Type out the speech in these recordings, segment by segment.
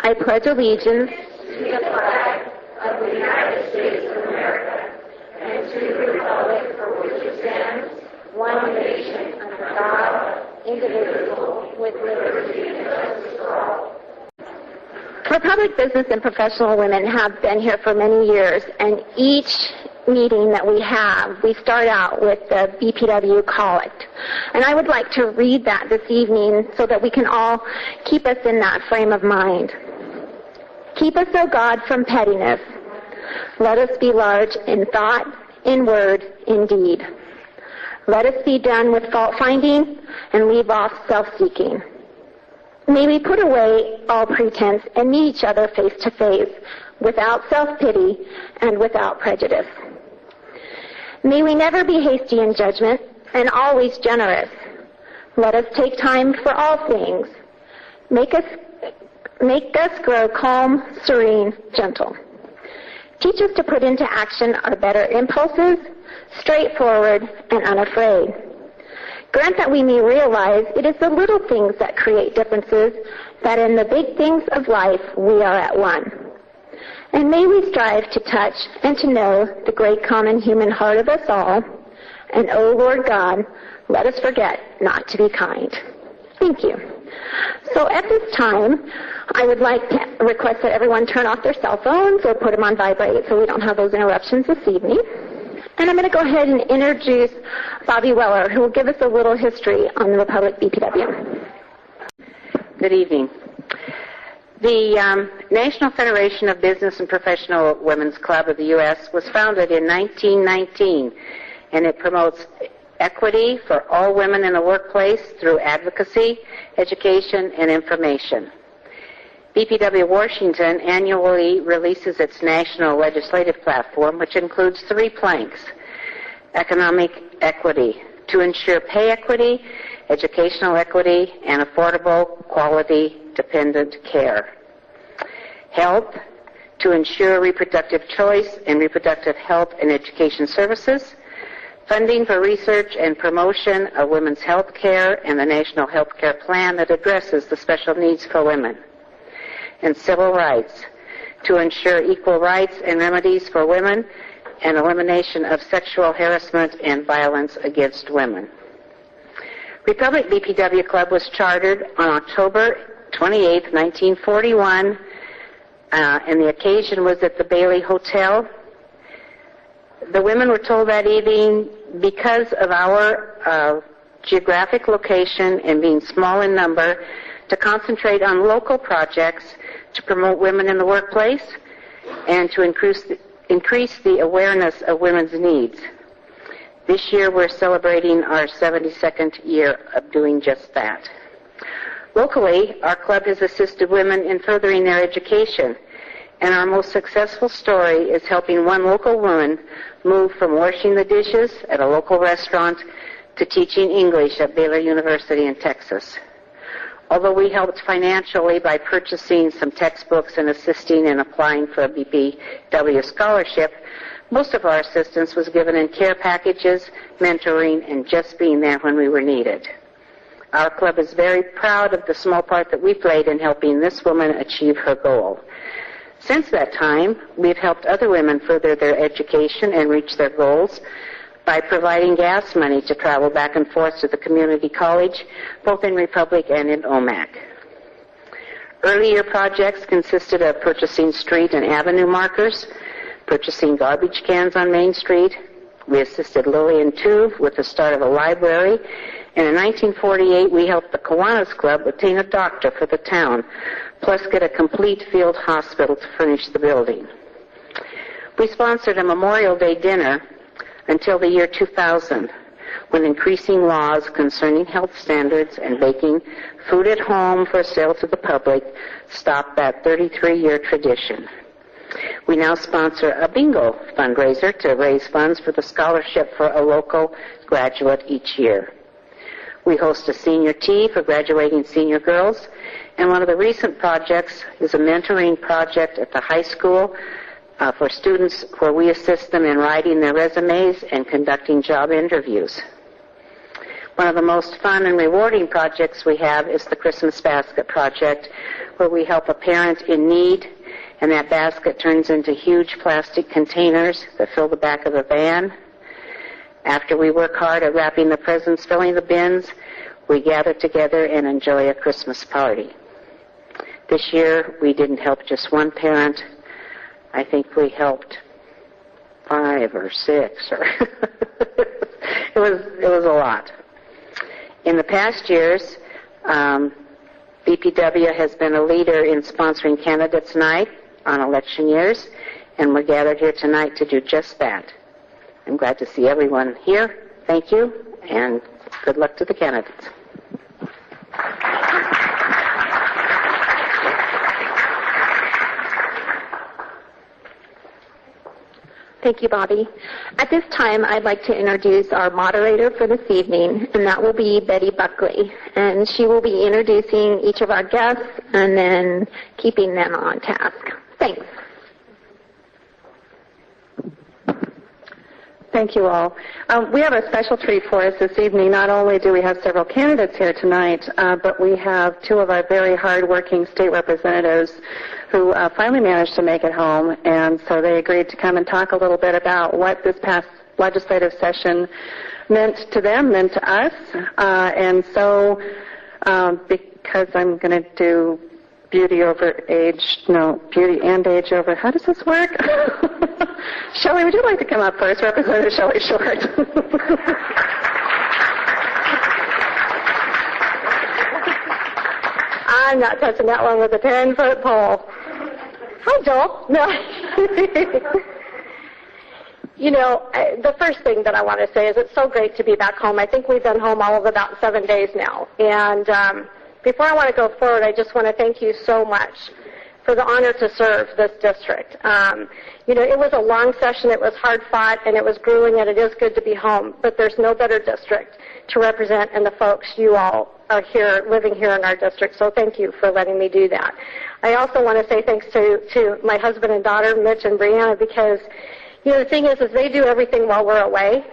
I pledge allegiance to the flag of the United States of America and to the republic for which it stands, one nation under God, indivisible, with liberty and justice for all. Republic Business and Professional Women have been here for many years, and each meeting that we have, we start out with the BPW Collect. And I would like to read that this evening so that we can all keep us in that frame of mind. Keep us, O God, from pettiness. Let us be large in thought, in word, in deed. Let us be done with fault-finding and leave off self-seeking. May we put away all pretense and meet each other face to face, without self-pity and without prejudice. May we never be hasty in judgment and always generous. Let us take time for all things. Make us grow calm, serene, gentle. Teach us to put into action our better impulses, straightforward and unafraid. Grant that we may realize it is the little things that create differences, that in the big things of life we are at one. And may we strive to touch and to know the great common human heart of us all. And, O Lord God, let us forget not to be kind. Thank you. So at this time, I would like to request that everyone turn off their cell phones or put them on vibrate so we don't have those interruptions this evening. And I'm going to go ahead and introduce Bobby Weller, who will give us a little history on the Republic BPW. Good evening. The National Federation of Business and Professional Women's Club of the U.S. was founded in 1919, and it promotes equity for all women in the workplace through advocacy, education, and information. BPW Washington annually releases its national legislative platform, which includes 3 planks: economic equity, to ensure pay equity, educational equity, and affordable, quality, dependent care; health, to ensure reproductive choice and reproductive health and education services; funding for research and promotion of women's health care and the National Health Care Plan that addresses the special needs for women; and civil rights, to ensure equal rights and remedies for women and elimination of sexual harassment and violence against women. Republic BPW Club was chartered on October 28, 1941, and the occasion was at the Bailey Hotel. The women were told that evening, because of our geographic location and being small in number, to concentrate on local projects to promote women in the workplace and to increase the awareness of women's needs. This year we're celebrating our 72nd year of doing just that. Locally, our club has assisted women in furthering their education, and our most successful story is helping one local woman move from washing the dishes at a local restaurant to teaching English at Baylor University in Texas. Although we helped financially by purchasing some textbooks and assisting in applying for a BPW scholarship, most of our assistance was given in care packages, mentoring, and just being there when we were needed. Our club is very proud of the small part that we played in helping this woman achieve her goal. Since that time, we've helped other women further their education and reach their goals by providing gas money to travel back and forth to the community college, both in Republic and in OMAC. Earlier projects consisted of purchasing street and avenue markers, purchasing garbage cans on Main Street. We assisted Lillian Tuve with the start of a library, and in 1948 we helped the Kiwanis Club obtain a doctor for the town, plus get a complete field hospital to furnish the building. We sponsored a Memorial Day dinner until the year 2000, when increasing laws concerning health standards and baking food at home for sale to the public stopped that 33-year tradition. We now sponsor a bingo fundraiser to raise funds for the scholarship for a local graduate each year. We host a senior tea for graduating senior girls, and one of the recent projects is a mentoring project at the high school for students where we assist them in writing their resumes and conducting job interviews. One of the most fun and rewarding projects we have is the Christmas Basket Project, where we help a parent in need, and that basket turns into huge plastic containers that fill the back of the van. After we work hard at wrapping the presents, filling the bins, we gather together and enjoy a Christmas party. This year, we didn't help just one parent. I think we helped 5 or 6, or it was a lot. In the past years, BPW has been a leader in sponsoring Candidates Night on election years, and we're gathered here tonight to do just that. I'm glad to see everyone here. Thank you, and good luck to the candidates. Thank you, Bobby. At this time, I'd like to introduce our moderator for this evening, and that will be Betty Buckley. And she will be introducing each of our guests and then keeping them on task. Thanks. Thank you all. We have a special treat for us this evening. Not only do we have several candidates here tonight, but we have 2 of our very hard-working state representatives who finally managed to make it home, and so they agreed to come and talk a little bit about what this past legislative session meant to them, meant to us, and so because I'm going to do beauty and age over, how does this work? Shelly, would you like to come up first, Representative Shelly Short? I'm not touching that one with a 10-foot pole. Hi, Joel. No. You know, the first thing that I want to say is it's so great to be back home. I think we've been home all of about 7 days now. And before I want to go forward, I just want to thank you so much for the honor to serve this district. You know, it was a long session, it was hard fought, and it was grueling, and it is good to be home, but there's no better district to represent and the folks you all are here, living here in our district, so thank you for letting me do that. I also want to say thanks to my husband and daughter, Mitch and Brianna, because, you know, the thing is they do everything while we're away,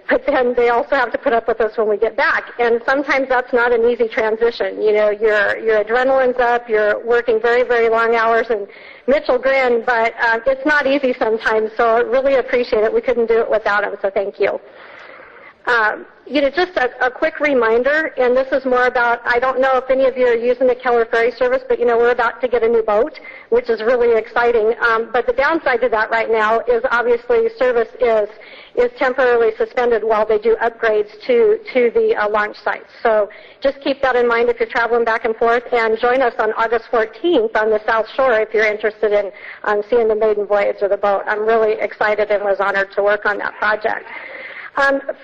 but then they also have to put up with us when we get back. And sometimes that's not an easy transition. You know, your adrenaline's up, you're working very, very long hours, and Mitch will grin, but it's not easy sometimes, so I really appreciate it. We couldn't do it without him, so thank you. You know, just a quick reminder, and this is more about, I don't know if any of you are using the Keller Ferry service, but, you know, we're about to get a new boat, which is really exciting. But the downside to that right now is obviously service is temporarily suspended while they do upgrades to the launch sites. So just keep that in mind if you're traveling back and forth, and join us on August 14th on the South Shore if you're interested in seeing the maiden voyage of the boat. I'm really excited and was honored to work on that project.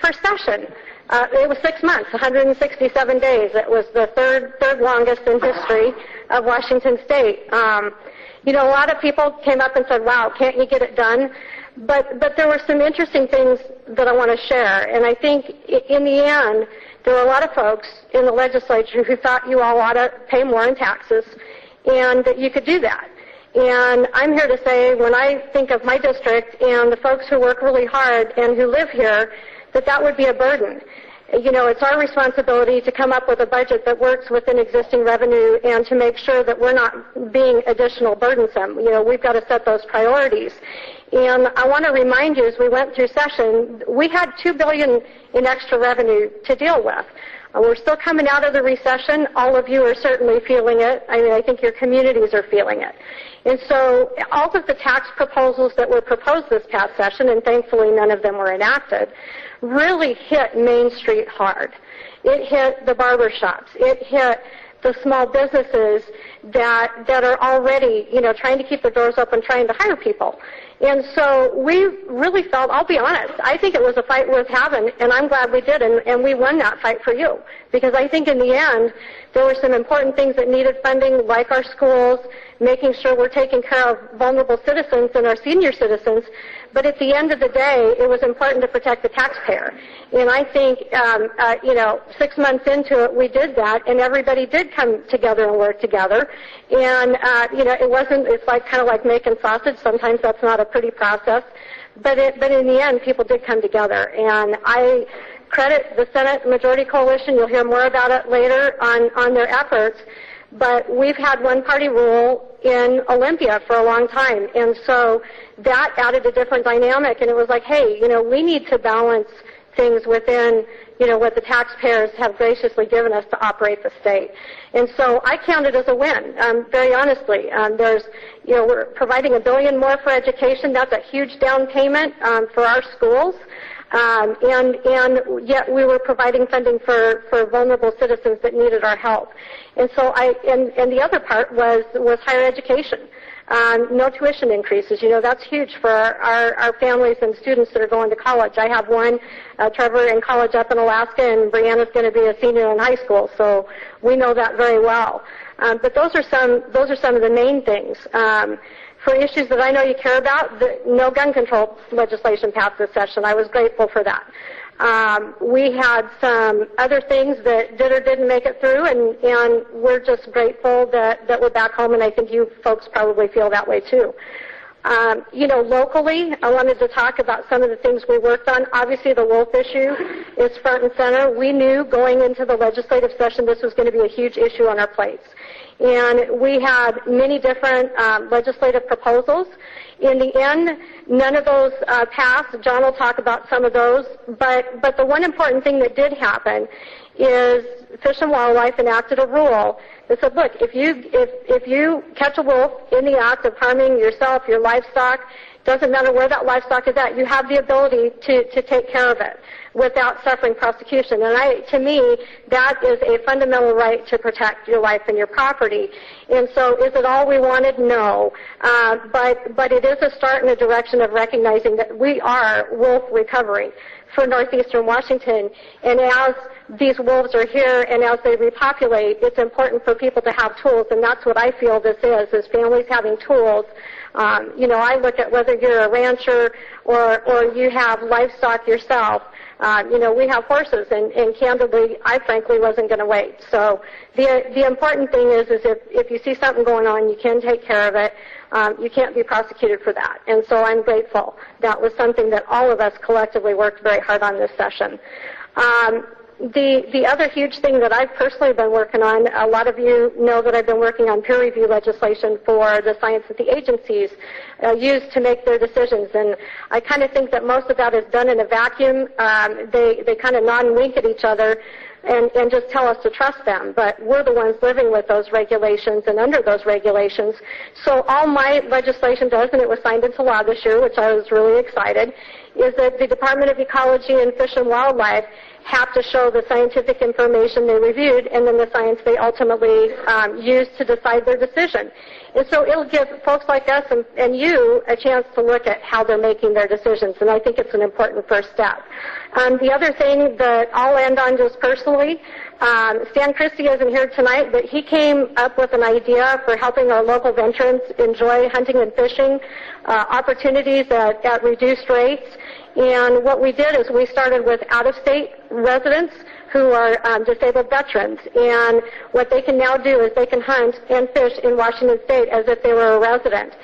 First session, it was 6 months, 167 days. It was the third longest in history of Washington State. You know, a lot of people came up and said, wow, can't you get it done? But there were some interesting things that I want to share. And I think in the end, there were a lot of folks in the legislature who thought you all ought to pay more in taxes and that you could do that. And I'm here to say, when I think of my district and the folks who work really hard and who live here, that would be a burden. You know, it's our responsibility to come up with a budget that works within existing revenue and to make sure that we're not being additional burdensome. You know, we've got to set those priorities. And I want to remind you, as we went through session, we had $2 billion in extra revenue to deal with. We're still coming out of the recession. All of you are certainly feeling it. I mean, I think your communities are feeling it. And so all of the tax proposals that were proposed this past session, and thankfully none of them were enacted, really hit Main Street hard. It hit the barber shops. It hit the small businesses that are already, you know, trying to keep their doors open, trying to hire people. And so we really felt, I'll be honest, I think it was a fight worth having, and I'm glad we did, and we won that fight for you. Because I think in the end, there were some important things that needed funding, like our schools, making sure we're taking care of vulnerable citizens and our senior citizens. But at the end of the day, it was important to protect the taxpayer. And I think, 6 months into it, we did that, and everybody did come together and work together. And, it's like kind of like making sausage. Sometimes that's not a pretty process. But in the end, people did come together. And I credit the Senate Majority Coalition. You'll hear more about it later on their efforts. But we've had one-party rule in Olympia for a long time, and so that added a different dynamic, and it was like, hey, we need to balance things within, what the taxpayers have graciously given us to operate the state. And so I count it as a win, very honestly. We're providing $1 billion more for education. That's a huge down payment for our schools. And yet we were providing funding for vulnerable citizens that needed our help. And so and the other part was higher education. No tuition increases. That's huge for our families and students that are going to college. I have one, Trevor, in college up in Alaska, and Brianna's going to be a senior in high school, so we know that very well. But those are some of the main things. For issues that I know you care about, no gun control legislation passed this session. I was grateful for that. We had some other things that did or didn't make it through, and we're just grateful that we're back home, and I think you folks probably feel that way too. Locally, I wanted to talk about some of the things we worked on. Obviously, the wolf issue is front and center. We knew going into the legislative session this was going to be a huge issue on our plates. And we had many different legislative proposals. In the end, none of those passed. John will talk about some of those. But the one important thing that did happen is Fish and Wildlife enacted a rule that said, look, if you catch a wolf in the act of harming yourself, your livestock, doesn't matter where that livestock is at, you have the ability to take care of it without suffering prosecution. And to me, that is a fundamental right to protect your life and your property. And so is it all we wanted? No. But it is a start in the direction of recognizing that we are wolf recovery for northeastern Washington. And as these wolves are here and as they repopulate, it's important for people to have tools, and that's what I feel this is families having tools. I look at whether you're a rancher or you have livestock yourself. We have horses, and candidly, I frankly wasn't going to wait. So the important thing is if you see something going on, you can take care of it. You can't be prosecuted for that. And so I'm grateful. That was something that all of us collectively worked very hard on this session. The other huge thing that I've personally been working on, a lot of you know that I've been working on peer review legislation for the science that the agencies use to make their decisions. And I kind of think that most of that is done in a vacuum. They kind of nod and wink at each other and just tell us to trust them. But we're the ones living with those regulations and under those regulations. So all my legislation does, and it was signed into law this year, which I was really excited, is that the Department of Ecology and Fish and Wildlife have to show the scientific information they reviewed and then the science they ultimately used to decide their decision. And so it'll give folks like us and you a chance to look at how they're making their decisions, and I think it's an important first step. The other thing that I'll end on just personally, Stan Christie isn't here tonight, but he came up with an idea for helping our local veterans enjoy hunting and fishing opportunities at reduced rates. And what we did is we started with out-of-state residents who are disabled veterans. And what they can now do is they can hunt and fish in Washington State as if they were a resident.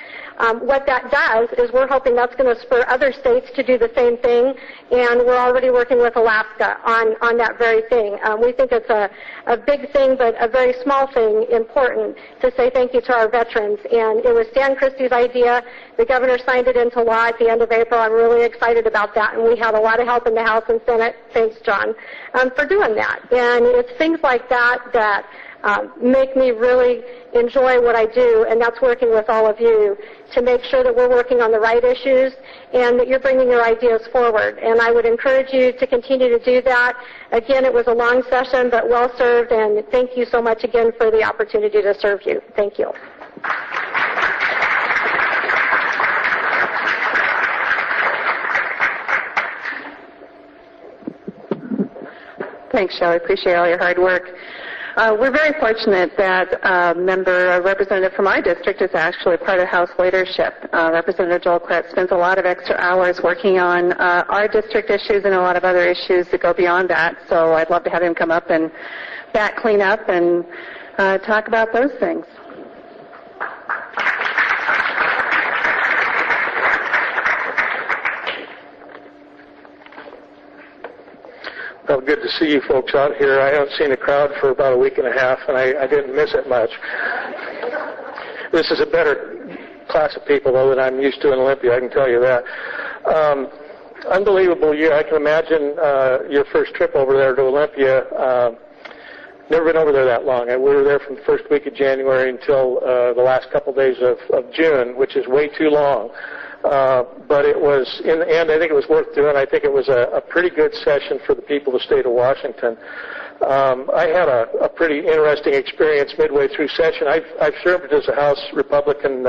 What that does is we're hoping that's going to spur other states to do the same thing, and we're already working with Alaska on that very thing. We think it's a big thing, but a very small thing, important, to say thank you to our veterans. And it was Stan Christie's idea. The governor signed it into law at the end of April. I'm really excited about that, and we had a lot of help in the House and Senate. Thanks, John, for doing that. And it's things like that that make me really enjoy what I do, and that's working with all of you to make sure that we're working on the right issues and that you're bringing your ideas forward. And I would encourage you to continue to do that. Again, it was a long session, but well served, and thank you so much again for the opportunity to serve you. Thank you. Thanks, Shelley. Appreciate all your hard work. We're very fortunate that a representative from my district is actually part of House leadership. Representative Joel Kretz spends a lot of extra hours working on our district issues and a lot of other issues that go beyond that. So I'd love to have him come up and back clean up and talk about those things. Well, good to see you folks out here. I haven't seen a crowd for about a week and a half, and I didn't miss it much. This is a better class of people, though, than I'm used to in Olympia, I can tell you that. Unbelievable year. I can imagine your first trip over there to Olympia. Never been over there that long. We were there from the first week of January until the last couple days of June, which is way too long. But it was, in the end, I think it was worth doing. I think it was a pretty good session for the people of the state of Washington. I had a pretty interesting experience midway through session. I've served as a House Republican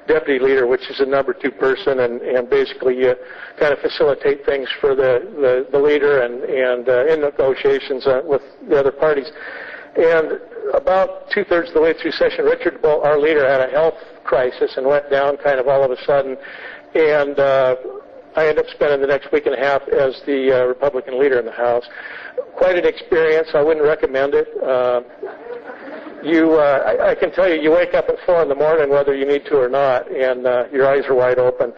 deputy leader, which is a number 2 person, and basically you kind of facilitate things for the leader and in negotiations with the other parties. And about 2/3 of the way through session, Richard Bull, our leader, had a health crisis and went down kind of all of a sudden. And I ended up spending the next week and a half as the Republican leader in the House. Quite an experience. I wouldn't recommend it. I can tell you wake up at 4 in the morning whether you need to or not, and your eyes are wide open.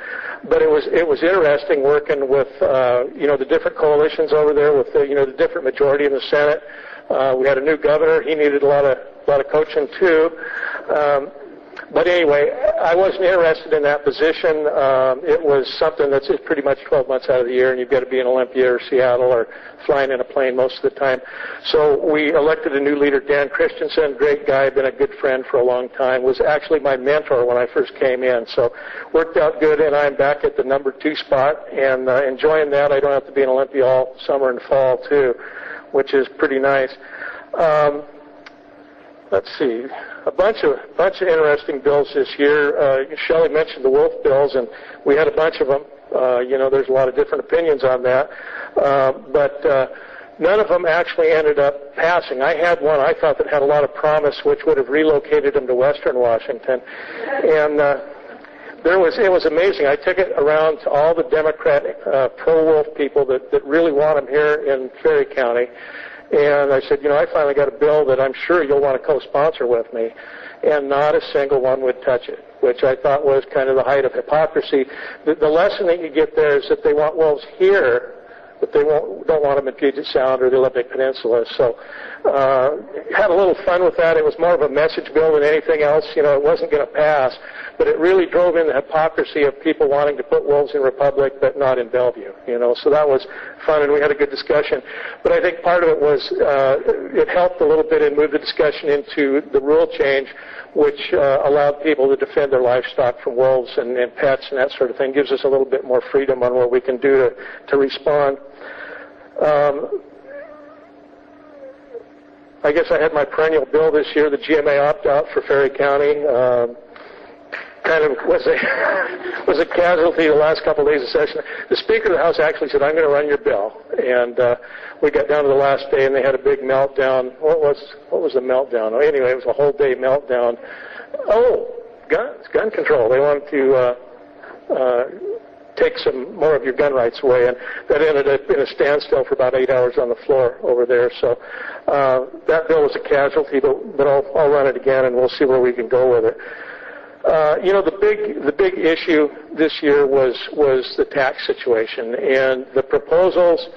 But it was interesting working with the different coalitions over there, with the different majority in the Senate. We had a new governor. He needed a lot of coaching too. But anyway, I wasn't interested in that position. It was something that's pretty much 12 months out of the year, and you've got to be in Olympia or Seattle or flying in a plane most of the time. So we elected a new leader, Dan Christensen, great guy, been a good friend for a long time, was actually my mentor when I first came in. So worked out good, and I'm back at the number 2 spot and enjoying that. I don't have to be in Olympia all summer and fall too, which is pretty nice. Let's see, a bunch of interesting bills this year. Shelly mentioned the wolf bills, and we had a bunch of them. There's a lot of different opinions on that, but none of them actually ended up passing. I had one I thought that had a lot of promise, which would have relocated them to Western Washington, and it was amazing. I took it around to all the Democratic pro-wolf people that really want them here in Ferry County. And I said, I finally got a bill that I'm sure you'll want to co-sponsor with me. And not a single one would touch it, which I thought was kind of the height of hypocrisy. The lesson that you get there is that they want wolves here, but they don't want them in Puget Sound or the Olympic Peninsula. So had a little fun with that. It was more of a message bill than anything else. It wasn't going to pass. But it really drove in the hypocrisy of people wanting to put wolves in Republic but not in Bellevue. So that was fun, and we had a good discussion. But I think part of it was it helped a little bit and moved the discussion into the rule change, which allowed people to defend their livestock from wolves and pets and that sort of thing. Gives us a little bit more freedom on what we can do to respond. I guess I had my perennial bill this year, the GMA opt-out for Ferry County. Kind of was a casualty the last couple of days of session. The Speaker of the House actually said, "I'm going to run your bill," and we got down to the last day, and they had a big meltdown. What was the meltdown? Oh, anyway, it was a whole day meltdown. Oh, gun control. They wanted to take some more of your gun rights away, and that ended up in a standstill for about 8 hours on the floor over there. So that bill was a casualty, but I'll run it again, and we'll see where we can go with it. The big issue this year was the tax situation, and the proposals.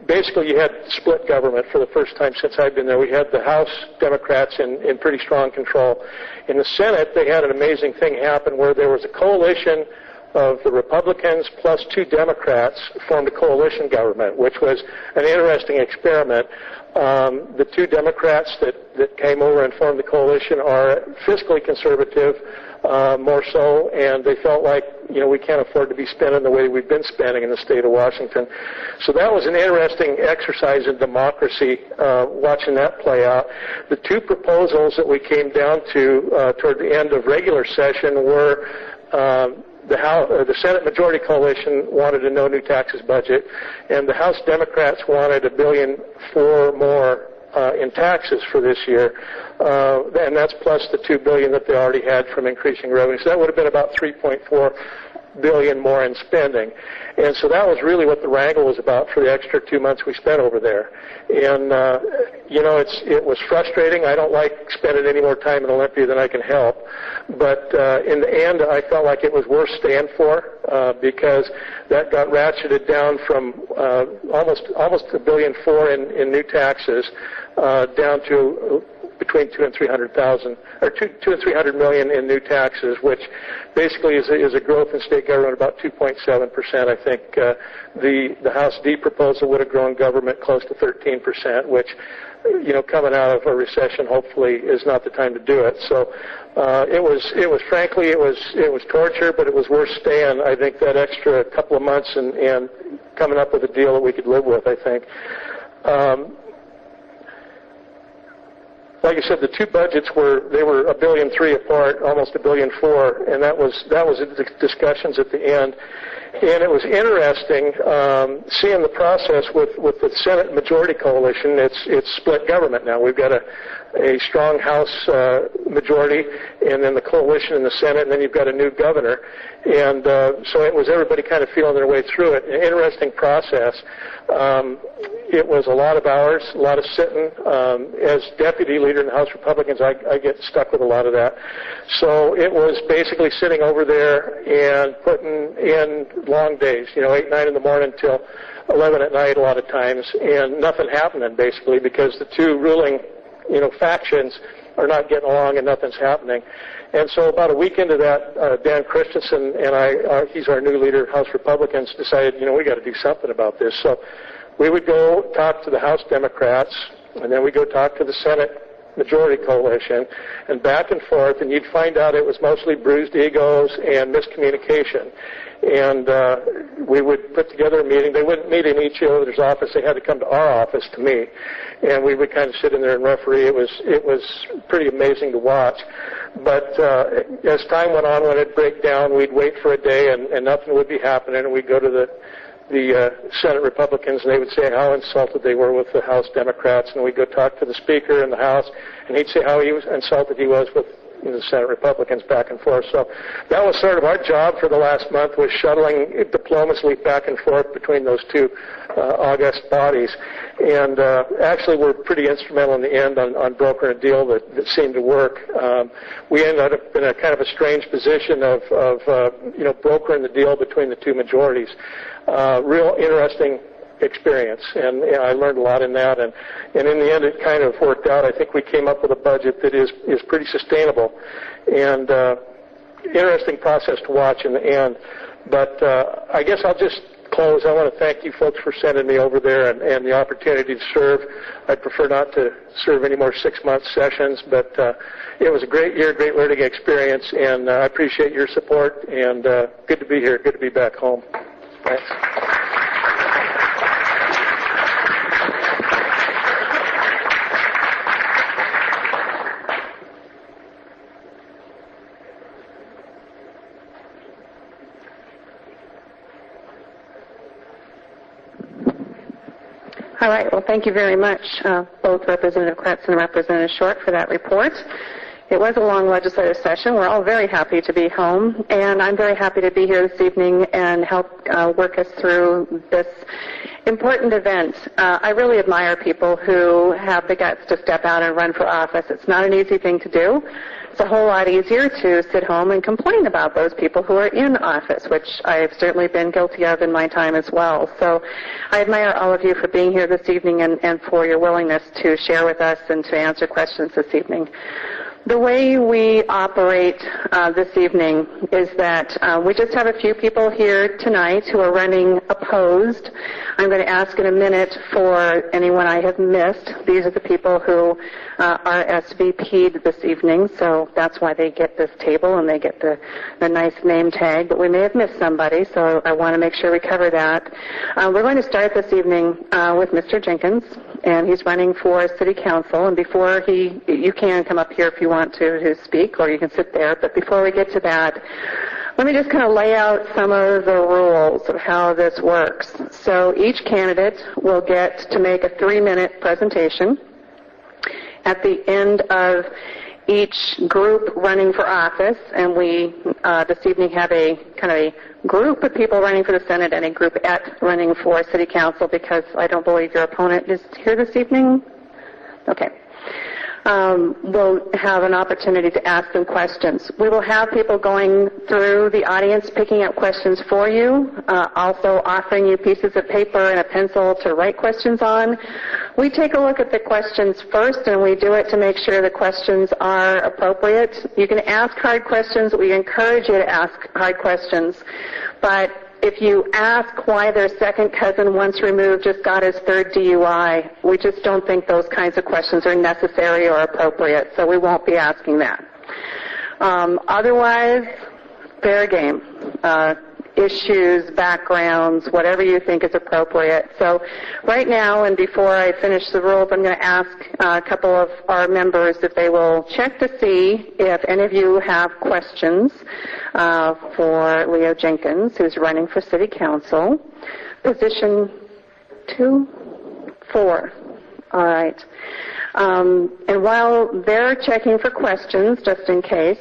Basically, you had split government for the first time since I've been there. We had the House Democrats in pretty strong control. In the Senate, they had an amazing thing happen where there was a coalition of the Republicans plus 2 Democrats formed a coalition government, which was an interesting experiment. The 2 Democrats that came over and formed the coalition are fiscally conservative, more so, and they felt like, we can't afford to be spending the way we've been spending in the state of Washington. So that was an interesting exercise in democracy, watching that play out. The 2 proposals that we came down to toward the end of regular session were the Senate Majority Coalition wanted a no new taxes budget, and the House Democrats wanted $1.4 billion more in taxes for this year, and that's plus the $2 billion that they already had from increasing revenue. So that would have been about $3.4 billion more in spending. And so that was really what the wrangle was about for the extra 2 months we spent over there. And, it was frustrating. I don't like spending any more time in Olympia than I can help. But in the end, I felt like it was worth staying for because that got ratcheted down from almost $1.4 billion in new taxes down to between $200 and $300,000, or $200 and $300 million in new taxes, which basically is a growth in state government about 2.7%. I think the House D proposal would have grown government close to 13%, which, coming out of a recession, hopefully, is not the time to do it. So it was frankly it was torture, but it was worth staying. I think that extra couple of months and coming up with a deal that we could live with. I think. Like I said, the two budgets were $1.3 billion apart, almost $1.4 billion, and that was the discussions at the end. And it was interesting seeing the process with the Senate Majority Coalition. It's split government now. We've got a strong House majority, and then the coalition in the Senate, and then you've got a new governor. And so it was everybody kind of feeling their way through it. An interesting process. It was a lot of hours, a lot of sitting. As deputy leader in the House Republicans, I get stuck with a lot of that. So it was basically sitting over there and putting in long days, 8, 9 in the morning till 11 at night a lot of times, and nothing happening basically because the two ruling, factions are not getting along and nothing's happening. And so about a week into that, Dan Christensen and he's our new leader of House Republicans, decided, we got to do something about this. So we would go talk to the House Democrats, and then we go talk to the Senate Majority Coalition, and back and forth, and you'd find out it was mostly bruised egos and miscommunication. And we would put together a meeting. They wouldn't meet in each other's office. They had to come to our office to meet. And we would kind of sit in there and referee. It was pretty amazing to watch. But as time went on, when it'd break down, we'd wait for a day and nothing would be happening. And we'd go to the Senate Republicans, and they would say how insulted they were with the House Democrats. And we'd go talk to the Speaker in the House, and he'd say how insulted he was with the Senate Republicans back and forth. So that was sort of our job for the last month, was shuttling diplomacy back and forth between those two august bodies. And actually we're pretty instrumental in the end on brokering a deal that seemed to work. We ended up in a kind of a strange position of brokering the deal between the two majorities. Real interesting experience, and I learned a lot in that, and in the end it kind of worked out. I think we came up with a budget that is pretty sustainable, and interesting process to watch in the end. But I guess I'll just close. I want to thank you folks for sending me over there and the opportunity to serve. I'd prefer not to serve any more 6-month sessions, but it was a great year, great learning experience, and I appreciate your support, and good to be here, good to be back home. Thanks. All right. Well, thank you very much, both Representative Kretz and Representative Short, for that report. It was a long legislative session. We're all very happy to be home, and I'm very happy to be here this evening and help work us through this important event. I really admire people who have the guts to step out and run for office. It's not an easy thing to do. It's a whole lot easier to sit home and complain about those people who are in office, which I've certainly been guilty of in my time as well. So I admire all of you for being here this evening and for your willingness to share with us and to answer questions this evening. The way we operate this evening is that we just have a few people here tonight who are running opposed. I'm going to ask in a minute for anyone I have missed. These are the people who are SVP'd this evening, so that's why they get this table and they get the nice name tag. But we may have missed somebody, so I want to make sure we cover that. We're going to start this evening with Mr. Jenkins, and he's running for City Council. And before you can come up here if you want to speak, or you can sit there. But before we get to that, let me just kind of lay out some of the rules of how this works. So each candidate will get to make a 3-minute presentation. At the end of each group running for office, and we this evening have a kind of a group of people running for the Senate and a groupette running for City Council, because I don't believe your opponent is here this evening. Okay. We'll have an opportunity to ask them questions. We will have people going through the audience picking up questions for you, also offering you pieces of paper and a pencil to write questions on. We take a look at the questions first, and we do it to make sure the questions are appropriate. You can ask hard questions. We encourage you to ask hard questions, but if you ask why their second cousin once removed just got his third DUI, we just don't think those kinds of questions are necessary or appropriate, so we won't be asking that. Otherwise, fair game. Issues, backgrounds, whatever you think is appropriate. So right now, and before I finish the rules, I'm going to ask a couple of our members if they will check to see if any of you have questions for Leo Jenkins, who's running for City Council. Position 2, 4. All right. And while they're checking for questions, just in case,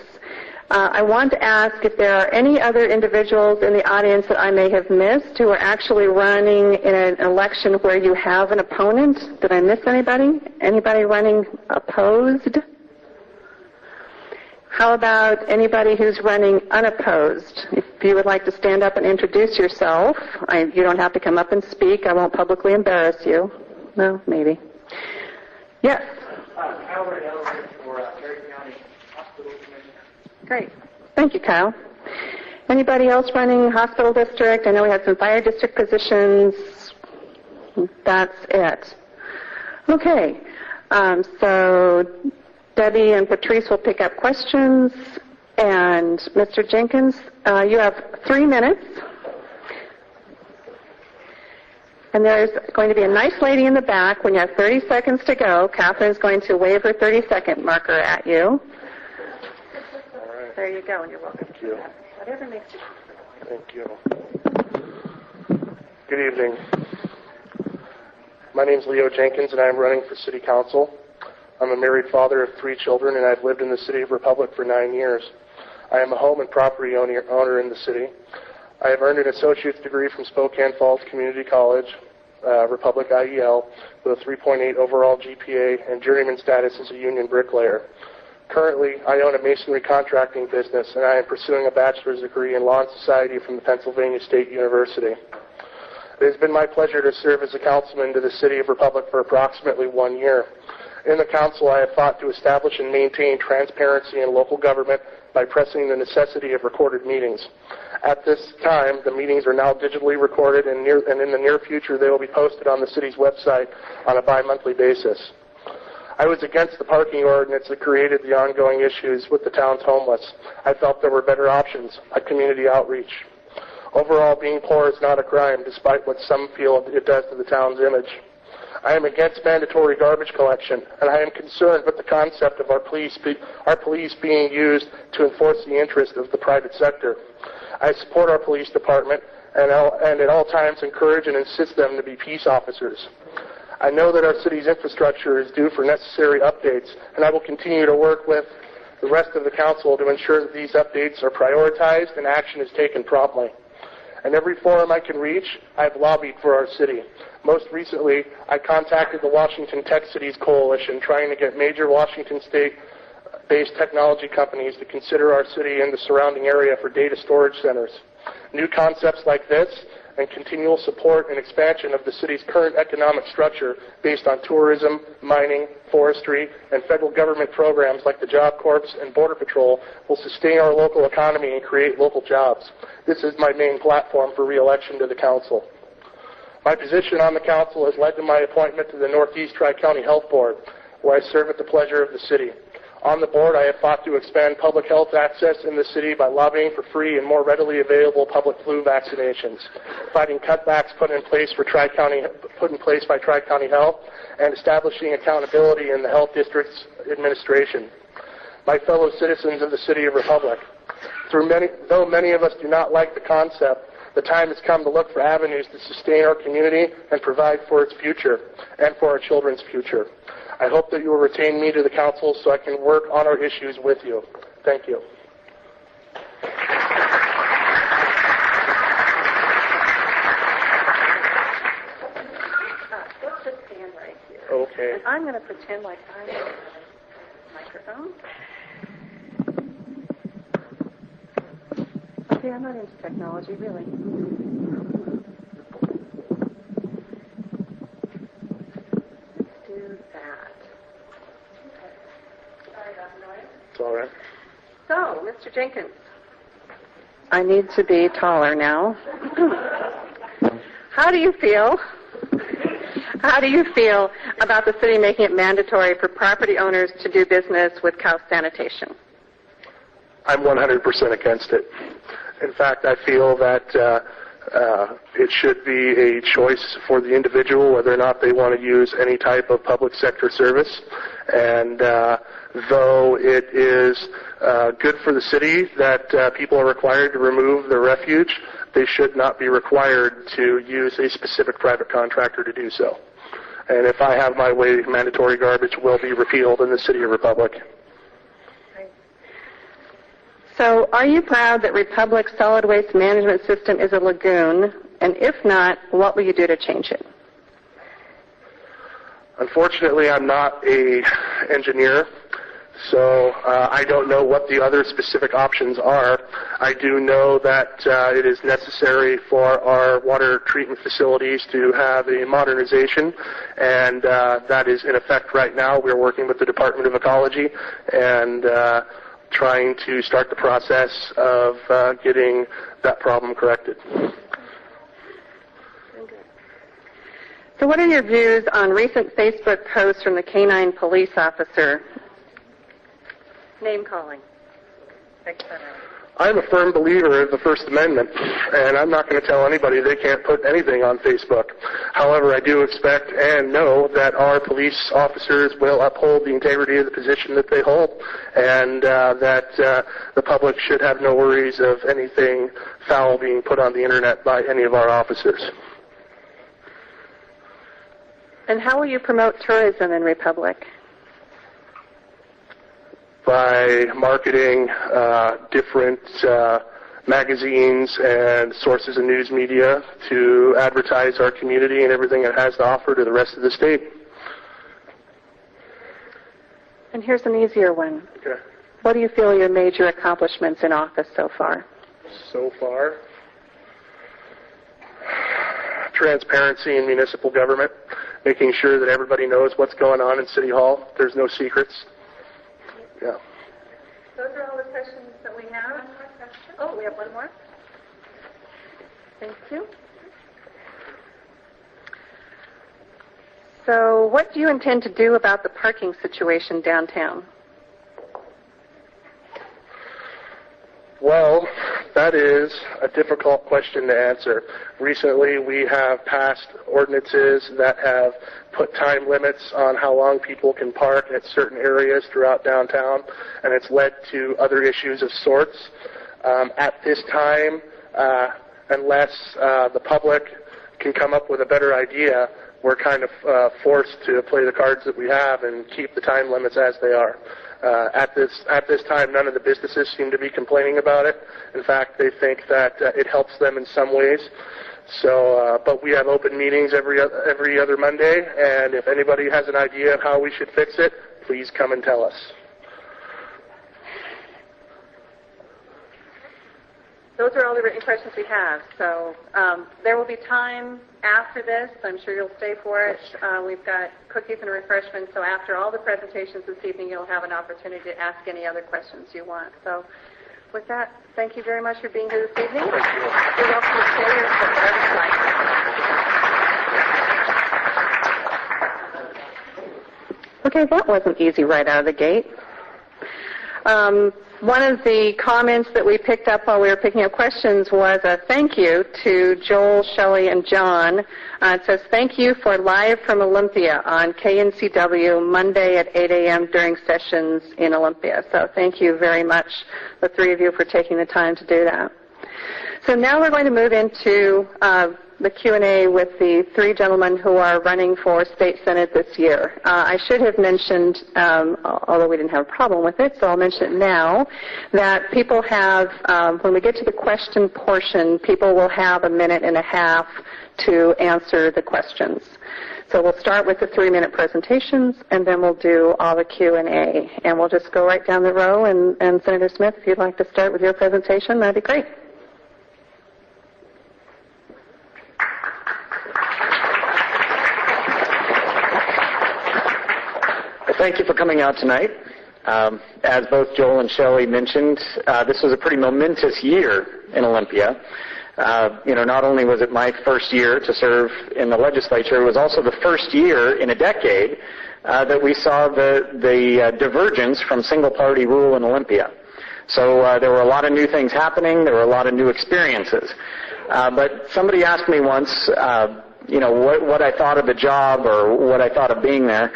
I want to ask if there are any other individuals in the audience that I may have missed who are actually running in an election where you have an opponent. Did I miss anybody? Anybody running opposed? How about anybody who's running unopposed? If you would like to stand up and introduce yourself, you don't have to come up and speak. I won't publicly embarrass you. No, maybe. Yes? Albert Elder for Ferry County Hospital Commission. Great. Thank you, Kyle. Anybody else running hospital district? I know we had some fire district positions. That's it. Okay. So Debbie and Patrice will pick up questions. And Mr. Jenkins, you have 3 minutes. And there's going to be a nice lady in the back. When you have 30 seconds to go, Catherine's going to wave her 30-second marker at you. There you go, and you're welcome. Thank you. Whatever makes you. Thank you. Good evening. My name is Leo Jenkins, and I'm running for City Council. I'm a married father of 3 children, and I've lived in the City of Republic for 9 years. I am a home and property owner in the city. I have earned an associate's degree from Spokane Falls Community College, Republic IEL, with a 3.8 overall GPA and journeyman status as a union bricklayer. Currently, I own a masonry contracting business, and I am pursuing a bachelor's degree in law and society from the Pennsylvania State University. It has been my pleasure to serve as a councilman to the City of Republic for approximately 1 year. In the council, I have fought to establish and maintain transparency in local government by pressing the necessity of recorded meetings. At this time, the meetings are now digitally recorded, and in the near future, they will be posted on the city's website on a bi-monthly basis. I was against the parking ordinance that created the ongoing issues with the town's homeless. I felt there were better options, like community outreach. Overall, being poor is not a crime, despite what some feel it does to the town's image. I am against mandatory garbage collection, and I am concerned with the concept of our police being used to enforce the interest of the private sector. I support our police department, and at all times encourage and insist them to be peace officers. I know that our city's infrastructure is due for necessary updates, and I will continue to work with the rest of the council to ensure that these updates are prioritized and action is taken promptly. In every forum I can reach, I have lobbied for our city. Most recently, I contacted the Washington Tech Cities Coalition, trying to get major Washington state-based technology companies to consider our city and the surrounding area for data storage centers. New concepts like this and continual support and expansion of the city's current economic structure based on tourism, mining, forestry, and federal government programs like the Job Corps and Border Patrol will sustain our local economy and create local jobs. This is my main platform for re-election to the council. My position on the council has led to my appointment to the Northeast Tri-County Health Board, where I serve at the pleasure of the city. On the board, I have fought to expand public health access in the city by lobbying for free and more readily available public flu vaccinations, fighting cutbacks put in place by Tri-County Health, and establishing accountability in the health district's administration. My fellow citizens of the City of Republic, though many of us do not like the concept, the time has come to look for avenues to sustain our community and provide for its future and for our children's future. I hope that you will retain me to the council so I can work on our issues with you. Thank you. Let's just stand right here. Okay. And I'm going to pretend like I'm on the microphone. Okay, I'm not into technology, really. Let's do that. Sorry about the noise. It's all right. So, Mr. Jenkins. I need to be taller now. How do you feel about the city making it mandatory for property owners to do business with cow sanitation? I'm 100% against it. In fact, I feel that it should be a choice for the individual whether or not they want to use any type of public sector service. And though it is good for the city that people are required to remove their refuge, they should not be required to use a specific private contractor to do so. And if I have my way, mandatory garbage will be repealed in the City of Republic. So are you proud that Republic's solid waste management system is a lagoon? And if not, what will you do to change it? Unfortunately, I'm not an engineer, so I don't know what the other specific options are. I do know that it is necessary for our water treatment facilities to have a modernization, and that is in effect right now. We're working with the Department of Ecology and trying to start the process of getting that problem corrected. So what are your views on recent Facebook posts from the canine police officer? Name calling. I'm a firm believer of the First Amendment, and I'm not going to tell anybody they can't put anything on Facebook. However, I do expect and know that our police officers will uphold the integrity of the position that they hold, and that the public should have no worries of anything foul being put on the Internet by any of our officers. And how will you promote tourism in Republic? By marketing different magazines and sources of news media to advertise our community and everything it has to offer to the rest of the state. And here's an easier one. Okay. What do you feel are your major accomplishments in office so far? So far, transparency in municipal government, making sure that everybody knows what's going on in City Hall. There's no secrets. Yeah. Those are all the questions that we have. One more question. Oh, we have one more. Thank you. So what do you intend to do about the parking situation downtown? Well, that is a difficult question to answer. Recently, we have passed ordinances that have put time limits on how long people can park at certain areas throughout downtown, and it's led to other issues of sorts. At this time, unless the public can come up with a better idea, we're kind of forced to play the cards that we have and keep the time limits as they are. At this time, none of the businesses seem to be complaining about it. In fact, they think that it helps them in some ways. So, but we have open meetings every other Monday, and if anybody has an idea of how we should fix it, please come and tell us. Those are all the written questions we have. So there will be time after this. I'm sure you'll stay for it. We've got cookies and refreshments. So after all the presentations this evening, you'll have an opportunity to ask any other questions you want. So with that, thank you very much for being here this evening. You're welcome to stay here for whatever you like. Okay, that wasn't easy right out of the gate. One of the comments that we picked up while we were picking up questions was a thank you to Joel, Shelley, and John. It says, thank you for Live from Olympia on KNCW Monday at 8 a.m. during sessions in Olympia. So thank you very much, the three of you, for taking the time to do that. So now we're going to move into the Q&A with the three gentlemen who are running for state senate this year. I should have mentioned, although we didn't have a problem with it, so I'll mention it now, that people have, when we get to the question portion, people will have a minute and a half to answer the questions. So we'll start with the 3-minute presentations, and then we'll do all the Q&A. And we'll just go right down the row, and Senator Smith, if you'd like to start with your presentation, that'd be great. Thank you for coming out tonight. As both Joel and Shelley mentioned, this was a pretty momentous year in Olympia. Not only was it my first year to serve in the legislature, it was also the first year in a decade that we saw the divergence from single-party rule in Olympia. So there were a lot of new things happening. There were a lot of new experiences. But somebody asked me once, what I thought of the job or what I thought of being there.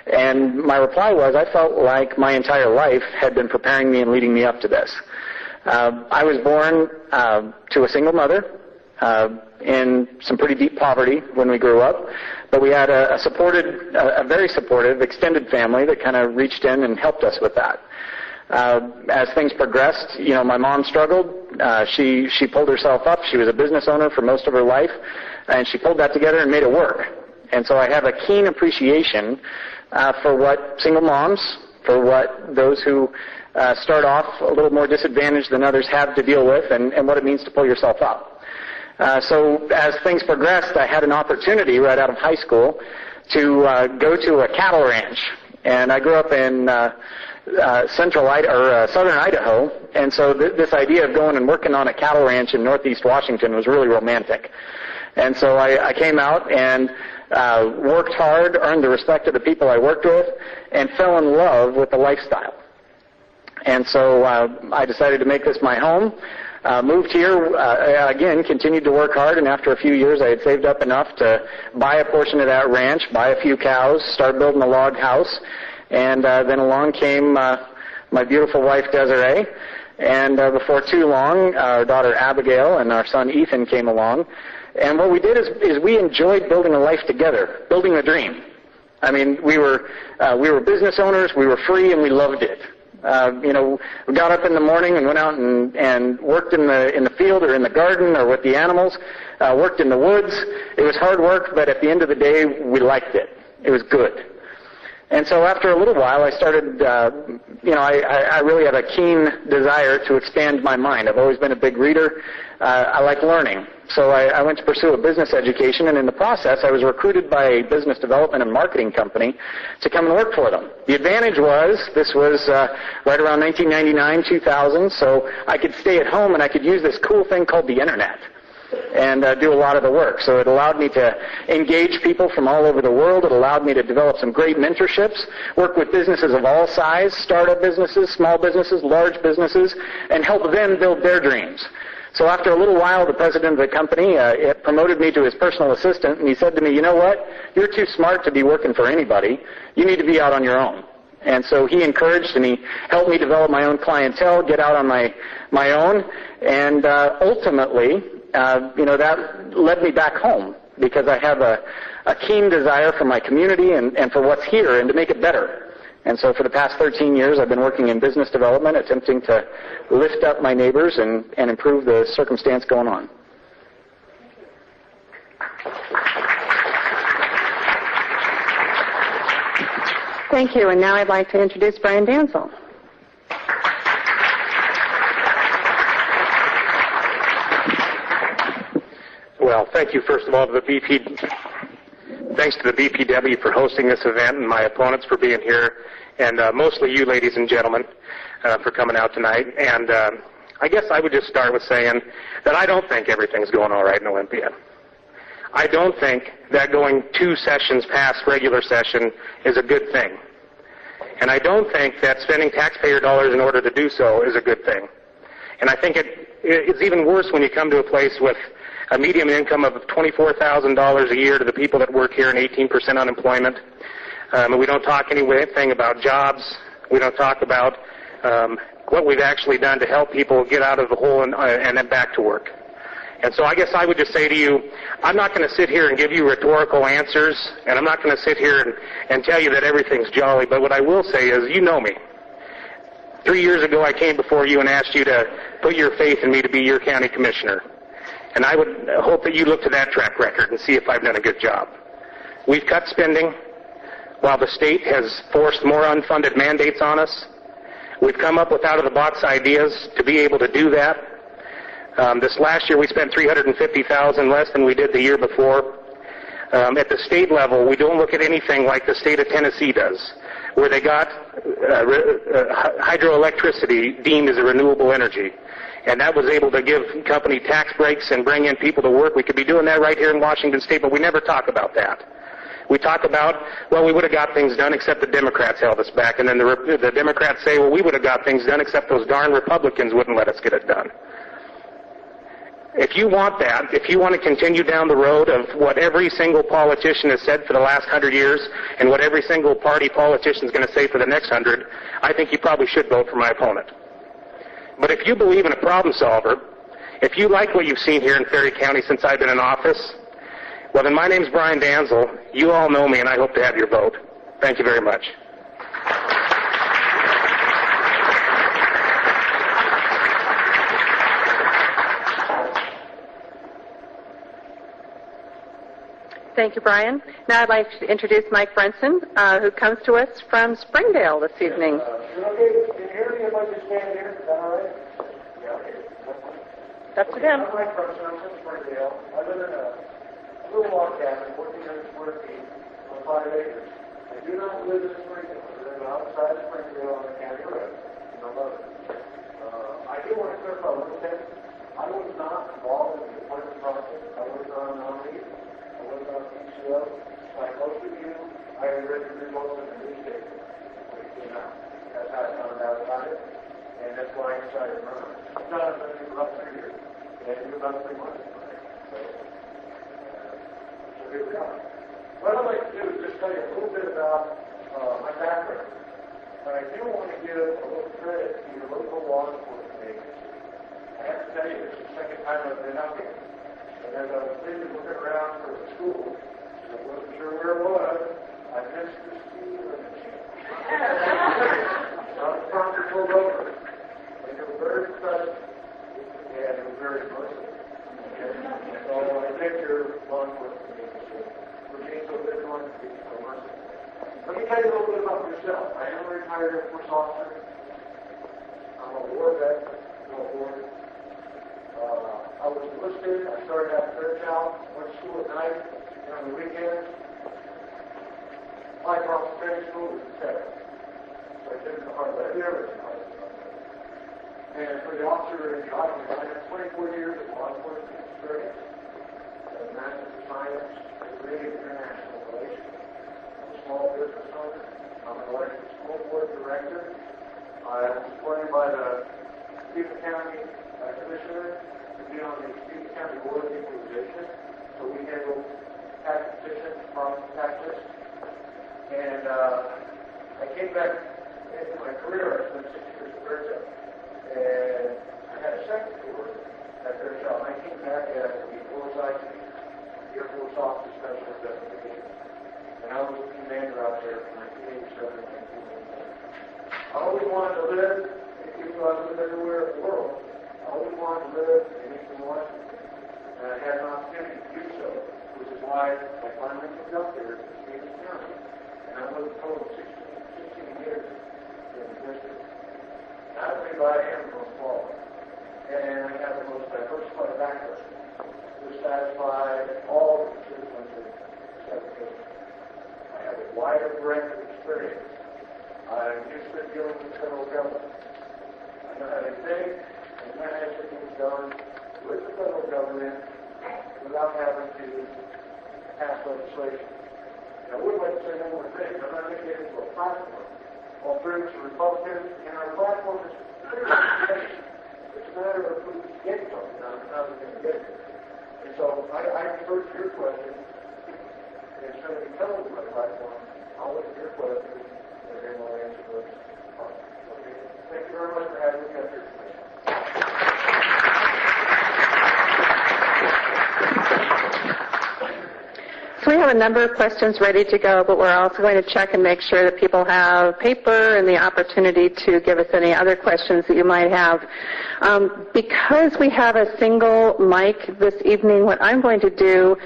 And my reply was, I felt like my entire life had been preparing me and leading me up to this. I was born to a single mother in some pretty deep poverty when we grew up, but we had a very supportive extended family that kind of reached in and helped us with that. As things progressed, my mom struggled. She pulled herself up. She was a business owner for most of her life, and she pulled that together and made it work. And so I have a keen appreciation for what single moms, for what those who start off a little more disadvantaged than others have to deal with, and what it means to pull yourself up. So as things progressed, I had an opportunity right out of high school to go to a cattle ranch. And I grew up in southern Idaho, and so this idea of going and working on a cattle ranch in northeast Washington was really romantic. And so I came out and worked hard, earned the respect of the people I worked with, and fell in love with the lifestyle. And so I decided to make this my home. Moved here, again, continued to work hard, and after a few years I had saved up enough to buy a portion of that ranch, buy a few cows, start building a log house, and then along came my beautiful wife Desiree, and before too long our daughter Abigail and our son Ethan came along. And what we did is we enjoyed building a life together, building a dream. I mean, we were business owners, we were free, and we loved it. We got up in the morning and went out and worked in the field or in the garden or with the animals, worked in the woods. It was hard work, but at the end of the day, we liked it. It was good. And so after a little while, I started, I really have a keen desire to expand my mind. I've always been a big reader. I like learning. So I went to pursue a business education, and in the process, I was recruited by a business development and marketing company to come and work for them. The advantage was, this was right around 1999, 2000, so I could stay at home and I could use this cool thing called the Internet and do a lot of the work. So it allowed me to engage people from all over the world. It allowed me to develop some great mentorships, work with businesses of all size, startup businesses, small businesses, large businesses, and help them build their dreams. So after a little while, the president of the company promoted me to his personal assistant, and he said to me, you know what, you're too smart to be working for anybody. You need to be out on your own. And so he encouraged and he helped me develop my own clientele, get out on my own, and ultimately, that led me back home because I have a keen desire for my community and for what's here and to make it better. And so for the past 13 years, I've been working in business development, attempting to lift up my neighbors and improve the circumstance going on. Thank you. And now I'd like to introduce Brian Dansel. Well, thank you, first of all, to the Thanks to the BPW for hosting this event and my opponents for being here, and mostly you, ladies and gentlemen, for coming out tonight. And I guess I would just start with saying that I don't think everything's going all right in Olympia. I don't think that going 2 sessions past regular session is a good thing. And I don't think that spending taxpayer dollars in order to do so is a good thing. And I think it's even worse when you come to a place with a median income of $24,000 a year to the people that work here and 18% unemployment. And we don't talk anything about jobs. We don't talk about what we've actually done to help people get out of the hole and then back to work. And so I guess I would just say to you, I'm not going to sit here and give you rhetorical answers, and I'm not going to sit here and tell you that everything's jolly, but what I will say is, you know me. 3 years ago, I came before you and asked you to put your faith in me to be your county commissioner. And I would hope that you look to that track record and see if I've done a good job. We've cut spending while the state has forced more unfunded mandates on us. We've come up with out-of-the-box ideas to be able to do that. This last year, we spent $350,000 less than we did the year before. At the state level, we don't look at anything like the state of Tennessee does, where they got hydroelectricity deemed as a renewable energy. And that was able to give company tax breaks and bring in people to work. We could be doing that right here in Washington State, but we never talk about that. We talk about, well, we would have got things done except the Democrats held us back. And then the Democrats say, well, we would have got things done except those darn Republicans wouldn't let us get it done. If you want that, if you want to continue down the road of what every single politician has said for the last 100 years and what every single party politician is going to say for the next 100, I think you probably should vote for my opponent. But if you believe in a problem solver, if you like what you've seen here in Ferry County since I've been in office, well, then my name's Brian Dansel. You all know me, and I hope to have your vote. Thank you very much. Thank you, Brian. Now I'd like to introduce Mike Brunson, who comes to us from Springdale this evening. That's to them. I'm Mike Brunson. I'm from Springdale. I live in a little log cabin, 1,400 square feet, on 5 acres. I do not live in Springdale. I live outside of Springdale on the county road. And I love it. I do want to clarify a little bit. I was not involved in the appointment process. I was not a nominee. I was not a PCO. Like most of you, I read the results in the newspaper when it came out. That's how I found out about it. And that's why I decided to run. I've done it for about 3 years. And it's about 3 months. So here we are. What I'd like to do is just tell you a little bit about my background. But I do want to give a little credit to your local law enforcement agency. I have to tell you, this is the second time I've been up here. And as I was looking around for the school, I wasn't sure where it was. I missed the speed limit. The prompter pulled over. And they were very impressive. And it was very immersive. And so I thank your law enforcement agency for being so vigilant and being so immersive. Let me tell you a little bit about myself. I am a retired Air Force officer. I'm a war vet. I was enlisted. I started out at Ferry County, went to school at night, and on the weekends. My cross training school was at 7. So I did it the hard way. I never did it the hard way. And for the officer in the Army, I had 24 years of law enforcement experience. A Master's of Science, degree in International Relations. I'm a small business owner. I'm an elected school board director. I was appointed by the Ferry County Commissioner to be on the Ferry County Board of Equalization. So we handle tax petitions, property taxes. And I came back into my career. I spent 6 years at Kretz. And I had a second tour at Ferry County. I came back as the Foresight Air Force Officer Special Investigation. And I was the commander out there from 1987 to 1989. I always wanted to live, even though I lived everywhere in the world, I always wanted to live in Eastern Washington. And I had an opportunity to do so, which is why I finally moved up there to Jenkins County. And I lived a total of 16 years in the district. I believe I am the most qualified. And I have the most diversified background to satisfy all the constituents of the application. I have a wider breadth of experience. I'm used to dealing with the federal government. I know how to think and manage things done with the federal government without having to pass legislation. And I would like to say one more thing. I'm not going to get into a platform. All groups are Republicans, and our platform is pretty much it's a matter of who gets something, not how we're going to get it. And so I defer to your question. Instead of telling my platform, I'll look at your question, and then I'll answer those. Okay. Thank you very much for having me up here today. a number of questions ready to go, but we're also going to check and make sure that people have paper and the opportunity to give us any other questions that you might have. Because we have a single mic this evening, what I'm going to do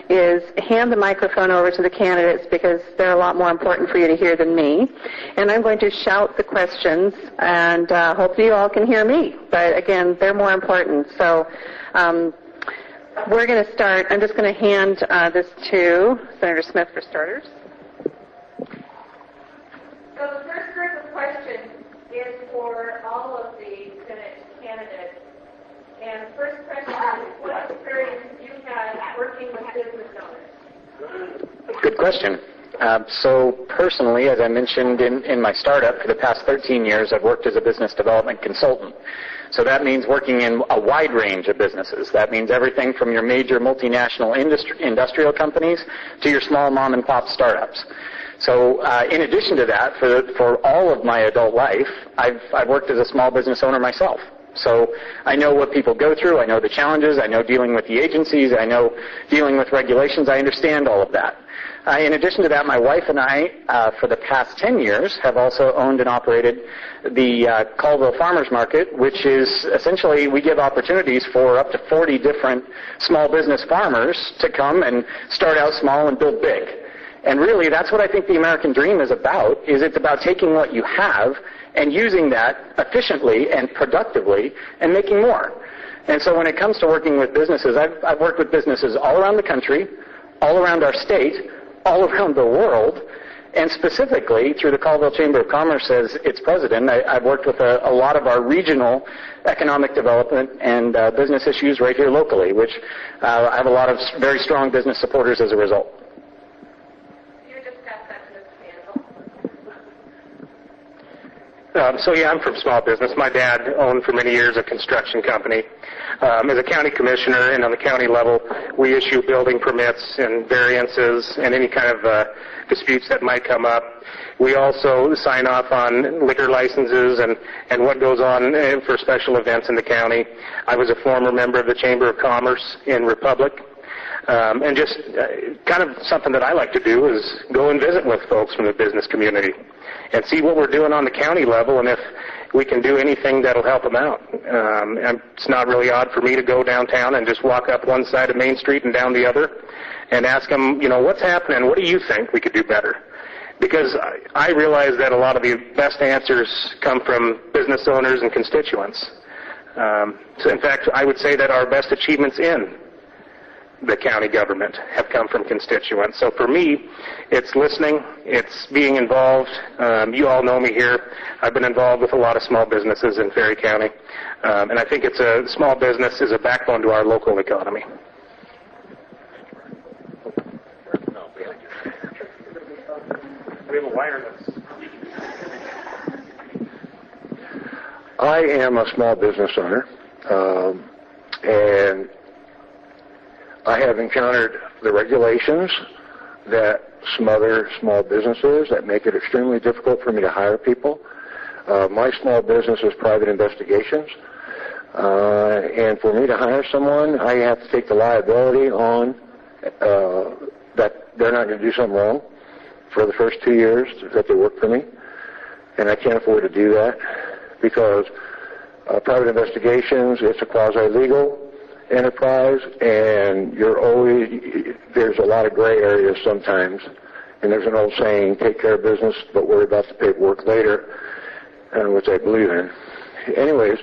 is hand the microphone over to the candidates because they're a lot more important for you to hear than me. And I'm going to shout the questions, and hopefully you all can hear me. But again, they're more important. So we're going to start. I'm just going to hand this to Senator Smith for starters. So the first group of questions is for all of the Senate candidates. And the first question is, what experience do you have working with business owners? Good question. So personally, as I mentioned in my startup, for the past 13 years, I've worked as a business development consultant. So that means working in a wide range of businesses. That means everything from your major multinational industrial companies to your small mom and pop startups. So in addition to that, for all of my adult life, I've worked as a small business owner myself. So I know what people go through. I know the challenges. I know dealing with the agencies. I know dealing with regulations. I understand all of that. In addition to that, my wife and I, for the past 10 years, have also owned and operated the Colville Farmers Market, which is essentially we give opportunities for up to 40 different small business farmers to come and start out small and build big. And really, that's what I think the American dream is about, is it's about taking what you have and using that efficiently and productively and making more. And so when it comes to working with businesses, I've worked with businesses all around the country, all around our state, all around the world, and specifically through the Colville Chamber of Commerce as its president, I've worked with a lot of our regional economic development and business issues right here locally, which I have a lot of very strong business supporters as a result. You discussed that in this panel. I'm from small business. My dad owned for many years a construction company. As a county commissioner and on the county level, we issue building permits and variances and any kind of disputes that might come up. We also sign off on liquor licenses and what goes on for special events in the county. I was a former member of the Chamber of Commerce in Republic. And just kind of something that I like to do is go and visit with folks from the business community and see what we're doing on the county level and if we can do anything that'll help them out. And it's not really odd for me to go downtown and just walk up one side of Main Street and down the other and ask them, what's happening? What do you think we could do better? Because I realize that a lot of the best answers come from business owners and constituents. So in fact, I would say that our best achievements in the county government have come from constituents. So for me, it's listening, it's being involved. You all know me here. I've been involved with a lot of small businesses in Ferry County, and I think small business is a backbone to our local economy. We have a wireless. I am a small business owner, and I have encountered the regulations that smother small businesses, that make it extremely difficult for me to hire people. My small business is private investigations, and for me to hire someone, I have to take the liability on that they're not going to do something wrong for the first 2 years that they work for me, and I can't afford to do that because private investigations, it's a quasi-legal enterprise, and there's a lot of gray areas sometimes, and there's an old saying, take care of business but worry about the paperwork later, which I believe in. Anyways,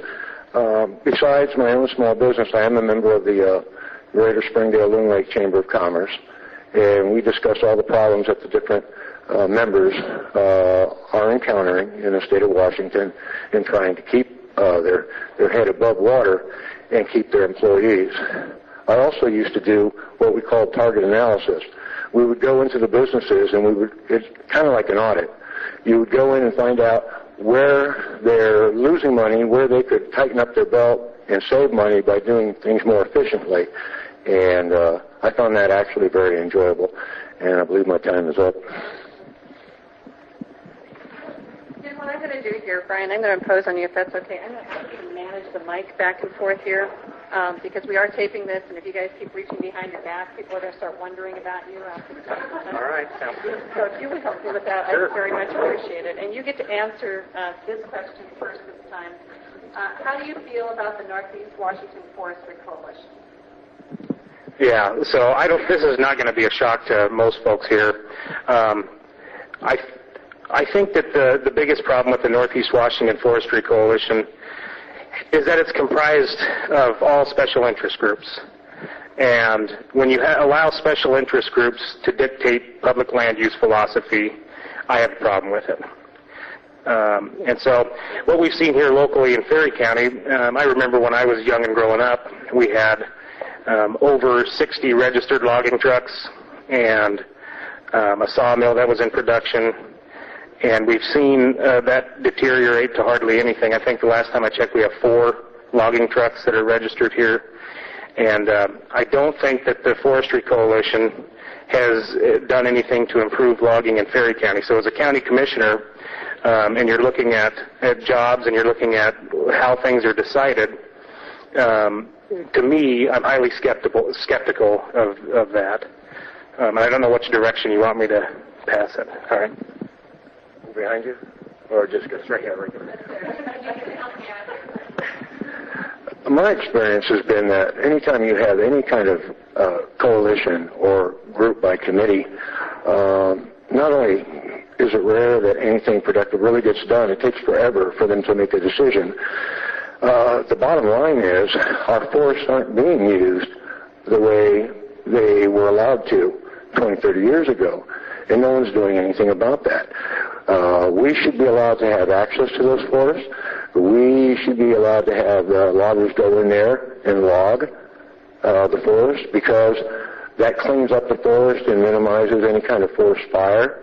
besides my own small business, I am a member of the Greater Springdale-Loon Lake Chamber of Commerce, and we discuss all the problems that the different members are encountering in the state of Washington in trying to keep their head above water and keep their employees. I also used to do what we call target analysis. We would go into the businesses and it's kind of like an audit. You would go in and find out where they're losing money, where they could tighten up their belt and save money by doing things more efficiently. And I found that actually very enjoyable. And I believe my time is up. What I'm going to do here, Brian, I'm going to impose on you if that's okay. I'm going to manage the mic back and forth here. because we are taping this, and if you guys keep reaching behind your back, people are going to start wondering about you after the talk. All right, sounds good. So if you would help me with that, I would very much appreciate it. And you get to answer this question first this time. How do you feel about the Northeast Washington Forestry Coalition? Yeah, so this is not going to be a shock to most folks here. I think that the biggest problem with the Northeast Washington Forestry Coalition is that it's comprised of all special interest groups. And when you allow special interest groups to dictate public land use philosophy, I have a problem with it. And so what we've seen here locally in Ferry County, I remember when I was young and growing up, we had over 60 registered logging trucks and a sawmill that was in production. And we've seen that deteriorate to hardly anything. I think the last time I checked, we have 4 logging trucks that are registered here. And I don't think that the Forestry Coalition has done anything to improve logging in Ferry County. So as a county commissioner, and you're looking at jobs and you're looking at how things are decided, to me, I'm highly skeptical of that. And I don't know which direction you want me to pass it. All right. Behind you? Or just go straight here? My experience has been that anytime you have any kind of coalition or group by committee, not only is it rare that anything productive really gets done, it takes forever for them to make a decision. The bottom line is our forests aren't being used the way they were allowed to 20, 30 years ago, and no one's doing anything about that. We should be allowed to have access to those forests. We should be allowed to have loggers go in there and log the forest, because that cleans up the forest and minimizes any kind of forest fire,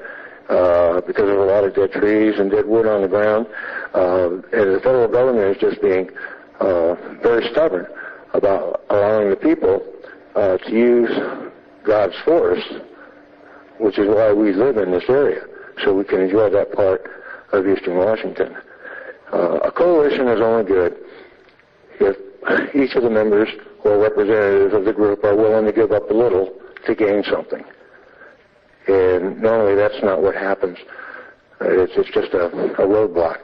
because there's a lot of dead trees and dead wood on the ground. And the federal government is just being very stubborn about allowing the people to use God's forest, which is why we live in this area, so we can enjoy that part of eastern Washington. A coalition is only good if each of the members or representatives of the group are willing to give up a little to gain something. And normally that's not what happens. It's just a roadblock.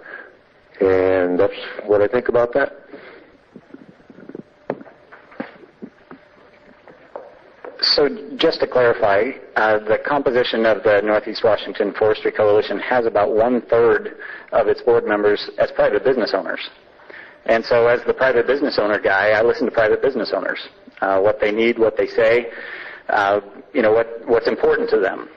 And that's what I think about that. So just to clarify, the composition of the Northeast Washington Forestry Coalition has about 1/3 of its board members as private business owners. And so as the private business owner guy, I listen to private business owners, what they need, what they say, what's important to them.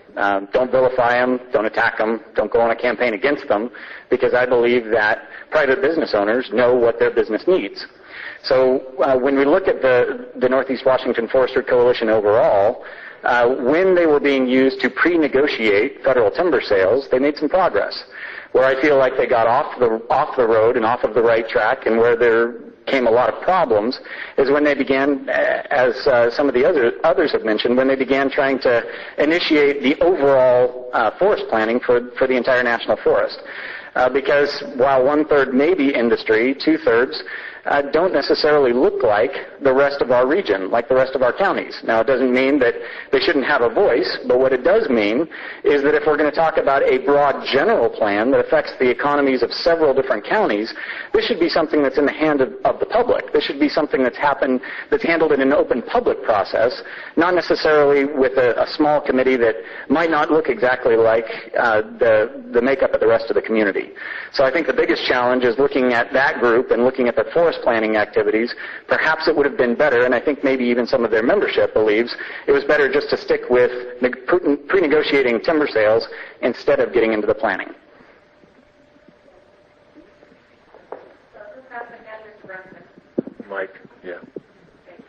Don't vilify them, don't attack them, don't go on a campaign against them, because I believe that private business owners know what their business needs. So when we look at the Northeast Washington Forestry Coalition overall, when they were being used to pre-negotiate federal timber sales, they made some progress. Where I feel like they got off the road and off of the right track, and where there came a lot of problems, is when they began, as some of the others have mentioned, when they began trying to initiate the overall forest planning for the entire national forest. Because while 1/3 may be industry, 2/3 don't necessarily look like the rest of our region, like the rest of our counties. Now, it doesn't mean that they shouldn't have a voice, but what it does mean is that if we're going to talk about a broad general plan that affects the economies of several different counties, this should be something that's in the hand of the public. This should be something that's handled in an open public process, not necessarily with a small committee that might not look exactly like the makeup of the rest of the community. So I think the biggest challenge is looking at that group and looking at the forest planning activities. Perhaps it would have been better, and I think maybe even some of their membership believes it was better just to stick with pre-negotiating timber sales instead of getting into the planning. Mike, yeah.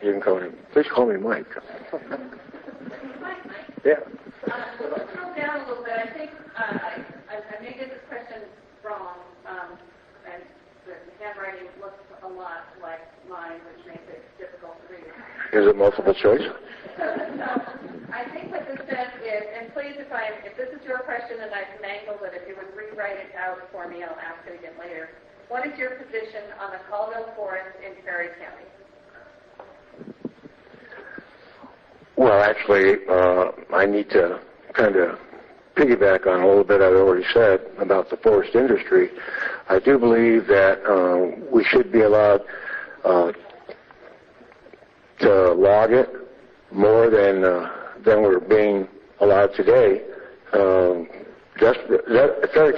You can call him. Please call me Mike. Yeah. Let's drill down a little bit. I think I may get this question wrong, and the handwriting looks a lot like mine, which makes it difficult to read. Is it multiple choice? So I think what this says is, and please, if this is your question and I've mangled it, if you would rewrite it out for me, I'll ask it again later. What is your position on the Colville Forest in Ferry County? Well, actually, I need to kind of piggyback on a little bit I've already said about the forest industry. I do believe that we should be allowed to log it more than we're being allowed today. Ferry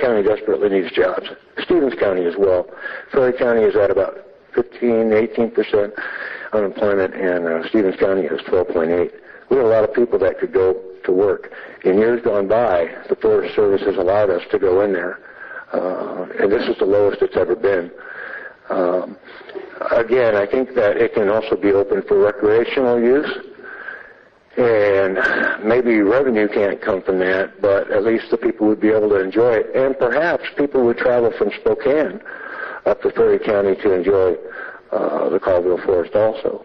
County desperately needs jobs. Stevens County as well. Ferry County is at about 18% unemployment, and Stevens County is 12.8. We have a lot of people that could go to work. In years gone by, the Forest Service has allowed us to go in there, and this is the lowest it's ever been. Again, I think that it can also be open for recreational use, and maybe revenue can't come from that, but at least the people would be able to enjoy it, and perhaps people would travel from Spokane up to Ferry County to enjoy the Colville Forest also.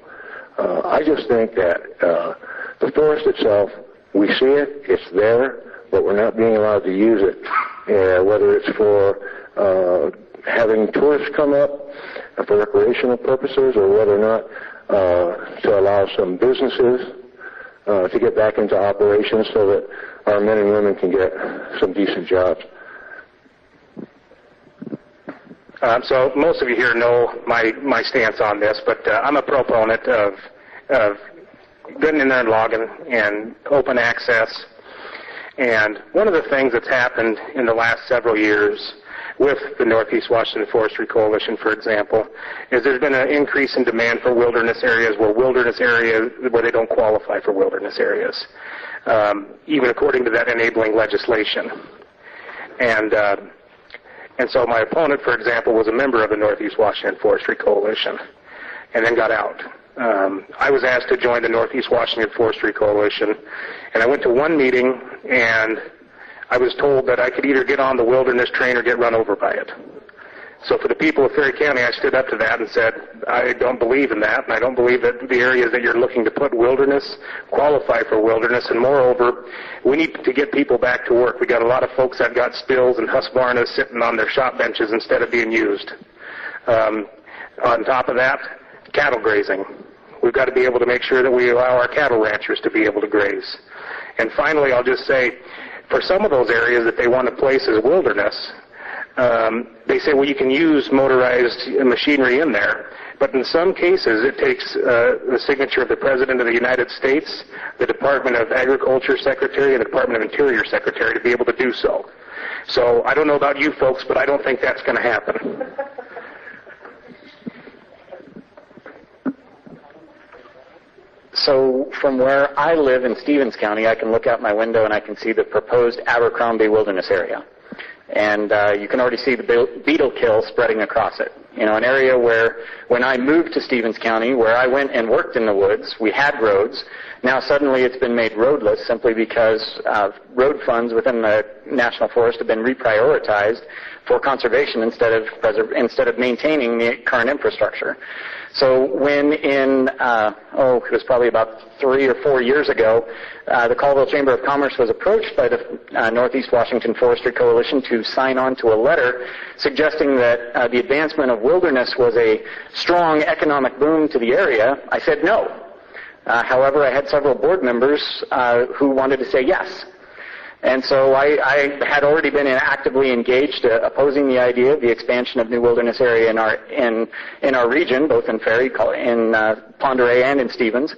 I just think that the forest itself, we see it, it's there, but we're not being allowed to use it, whether it's for having tourists come up for recreational purposes, or whether or not to allow some businesses to get back into operations so that our men and women can get some decent jobs. So most of you here know my stance on this, but I'm a proponent of getting in there and logging and open access. And one of the things that's happened in the last several years with the Northeast Washington Forestry Coalition, for example, is there's been an increase in demand for wilderness areas where they don't qualify for wilderness areas, even according to that enabling legislation. And so my opponent, for example, was a member of the Northeast Washington Forestry Coalition and then got out. I was asked to join the Northeast Washington Forestry Coalition, and I went to one meeting, and I was told that I could either get on the wilderness train or get run over by it. So for the people of Ferry County, I stood up to that and said, I don't believe in that, and I don't believe that the areas that you're looking to put wilderness qualify for wilderness, and moreover, we need to get people back to work. We got a lot of folks that got spills and Husqvarna sitting on their shop benches instead of being used. On top of that, cattle grazing. We've got to be able to make sure that we allow our cattle ranchers to be able to graze. And finally, I'll just say, for some of those areas that they want to place as wilderness, they say, well, you can use motorized machinery in there. But in some cases, it takes the signature of the President of the United States, the Department of Agriculture Secretary, and the Department of Interior Secretary to be able to do so. So I don't know about you folks, but I don't think that's going to happen. So from where I live in Stevens County, I can look out my window and I can see the proposed Abercrombie Wilderness Area. And you can already see the beetle kill spreading across it. You know, an area where when I moved to Stevens County, where I went and worked in the woods, we had roads. Now suddenly it's been made roadless simply because road funds within the National Forest have been reprioritized for conservation instead of maintaining the current infrastructure. So when it was probably about 3 or 4 years ago, the Colville Chamber of Commerce was approached by the Northeast Washington Forestry Coalition to sign on to a letter suggesting that the advancement of wilderness was a strong economic boom to the area, I said no. However, I had several board members who wanted to say yes. And so I had already been actively engaged opposing the idea of the expansion of new wilderness area in our region, both in Ferry, in Pend Oreille, and in Stevens.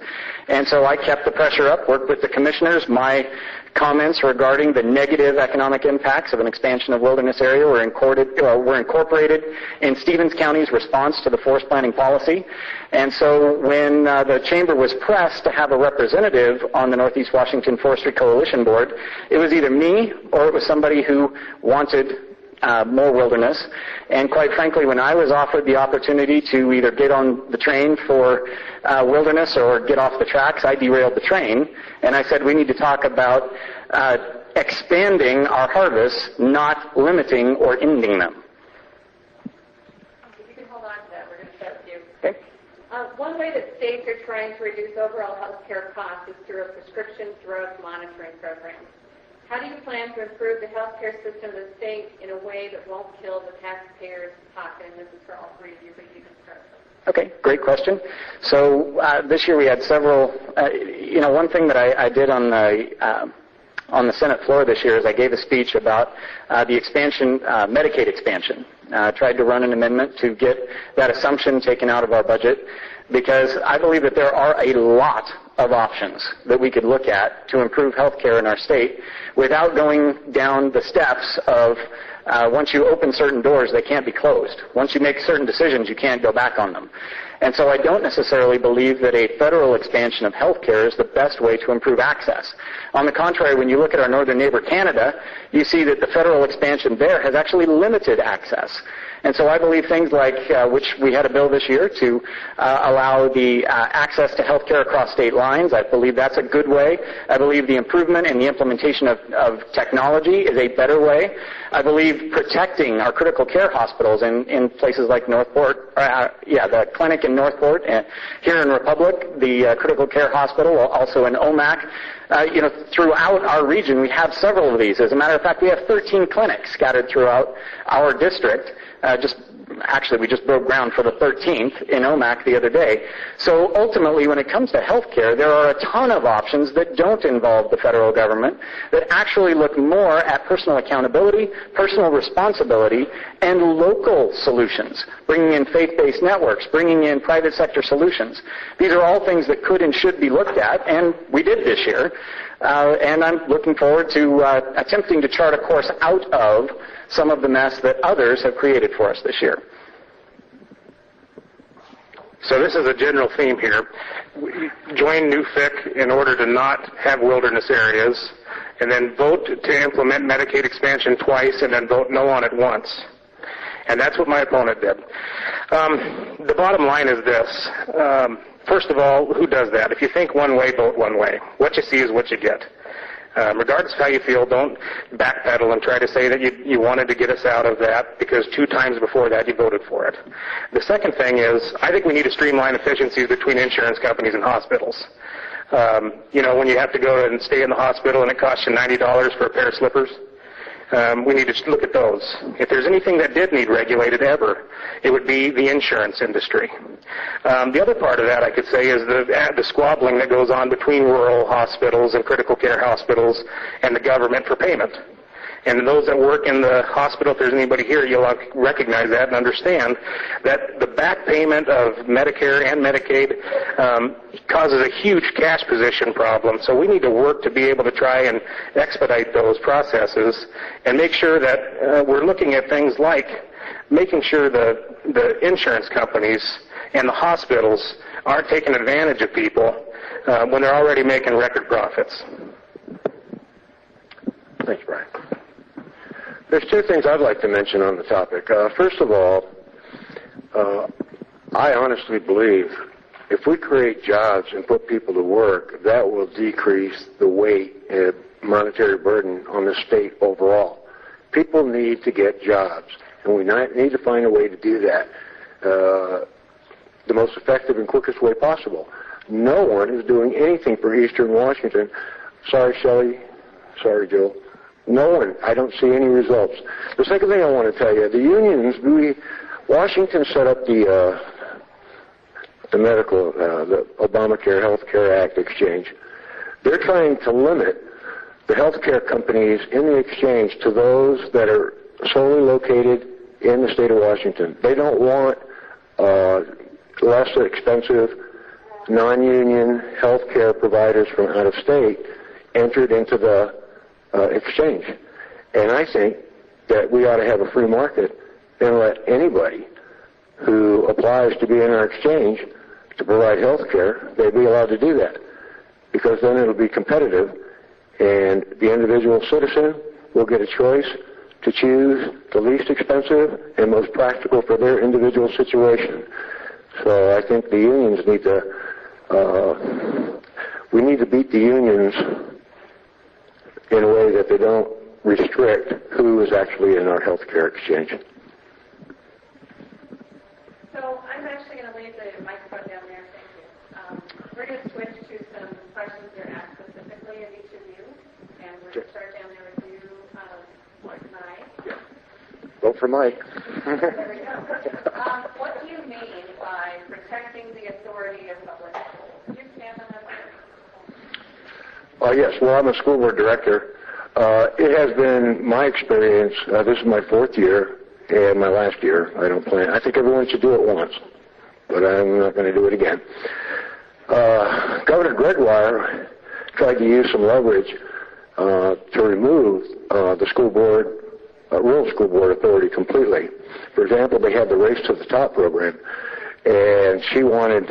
And so I kept the pressure up, worked with the commissioners. My comments regarding the negative economic impacts of an expansion of wilderness area were incorporated in Stevens County's response to the forest planning policy. And so when the chamber was pressed to have a representative on the Northeast Washington Forestry Coalition Board, it was either me or it was somebody who wanted more wilderness. And quite frankly, when I was offered the opportunity to either get on the train for wilderness or get off the tracks, I derailed the train. And I said we need to talk about expanding our harvests, not limiting or ending them. You can hold on to that. We're going to start with you. Okay. One way that states are trying to reduce overall health care costs is through a prescription drug monitoring program. How do you plan to improve the health care system of the state in a way that won't kill the taxpayers' pocket? And this is for all three of you, but you can start. Okay, great question. So this year we had several, one thing that I did on the Senate floor this year is I gave a speech about the expansion, Medicaid expansion. Tried to run an amendment to get that assumption taken out of our budget because I believe that there are a lot of options that we could look at to improve health care in our state without going down the steps of once you open certain doors, they can't be closed. Once you make certain decisions, you can't go back on them. And so I don't necessarily believe that a federal expansion of health care is the best way to improve access. On the contrary, when you look at our northern neighbor, Canada, you see that the federal expansion there has actually limited access. And so I believe things like, which we had a bill this year to allow the access to health care across state lines. I believe that's a good way. I believe the improvement and the implementation of technology is a better way. I believe protecting our critical care hospitals in places like Northport, the clinic in Northport, and here in Republic, the critical care hospital, also in OMAC. Throughout our region, we have several of these. As a matter of fact, we have 13 clinics scattered throughout our district. We just broke ground for the 13th in OMAC the other day. So ultimately, when it comes to health care, there are a ton of options that don't involve the federal government that actually look more at personal accountability, personal responsibility, and local solutions, bringing in faith-based networks, bringing in private sector solutions. These are all things that could and should be looked at, and we did this year. And I'm looking forward to attempting to chart a course out of some of the mess that others have created for us this year. So this is a general theme here. Join NUFIC in order to not have wilderness areas, and then vote to implement Medicaid expansion twice, and then vote no on it once. And that's what my opponent did. The bottom line is this. First of all, who does that? If you think one way, vote one way. What you see is what you get. Regardless of how you feel, don't backpedal and try to say that you wanted to get us out of that because 2 times before that you voted for it. The second thing is, I think we need to streamline efficiencies between insurance companies and hospitals. When you have to go and stay in the hospital and it costs you $90 for a pair of slippers, we need to look at those. If there's anything that did need regulated ever, it would be the insurance industry. The other part of that, I could say, is the squabbling that goes on between rural hospitals and critical care hospitals and the government for payment. And those that work in the hospital, if there's anybody here, you'll recognize that and understand that the back payment of Medicare and Medicaid causes a huge cash position problem. So we need to work to be able to try and expedite those processes and make sure that we're looking at things like making sure the insurance companies and the hospitals aren't taking advantage of people when they're already making record profits. Thanks, Brian. There's 2 things I'd like to mention on the topic. First of all, I honestly believe if we create jobs and put people to work, that will decrease the weight and monetary burden on the state overall. People need to get jobs, and we need to find a way to do that the most effective and quickest way possible. No one is doing anything for Eastern Washington. Sorry, Shelly. Sorry, Joe. No one. I don't see any results. The second thing I want to tell you, the unions, Washington set up the Obamacare Health Care Act exchange. They're trying to limit the health care companies in the exchange to those that are solely located in the state of Washington. They don't want less expensive, non-union health care providers from out of state entered into the exchange. And I think that we ought to have a free market and let anybody who applies to be in our exchange to provide health care, they'd be allowed to do that. Because then it'll be competitive and the individual citizen will get a choice to choose the least expensive and most practical for their individual situation. So I think the unions need to, we need to beat the unions in a way that they don't restrict who is actually in our health care exchange. So I'm actually going to leave the microphone down there. Thank you. We're going to switch to some questions that are asked specifically of each of you. And we're going to start down there with you, Mike. Yeah. Vote for Mike. There we go. What do you mean by protecting the authority of public schools. Can you expand on that? Yes, well, I'm a school board director. It has been my experience, this is my 4th year and my last year. I think everyone should do it once, but I'm not going to do it again. Governor Gregoire tried to use some leverage to remove the school board, rural school board authority completely. For example, they had the Race to the Top program, and she wanted,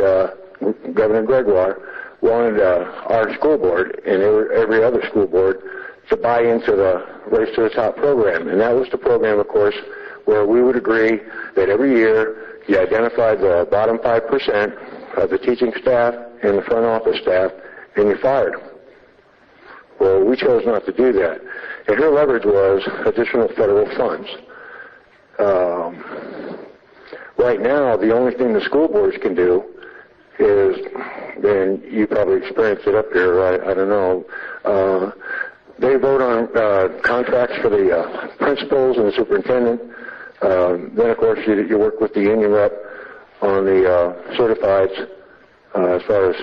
Governor Gregoire wanted our school board and every other school board to buy into the Race to the Top program. And that was the program, of course, where we would agree that every year you identify the bottom 5% of the teaching staff and the front office staff, and you fired them. Well, we chose not to do that. And her leverage was additional federal funds. Right now, the only thing the school boards can do is, and you probably experienced it up here, I don't know, they vote on contracts for the principals and the superintendent. Then, of course, you work with the union rep on the certifieds as far as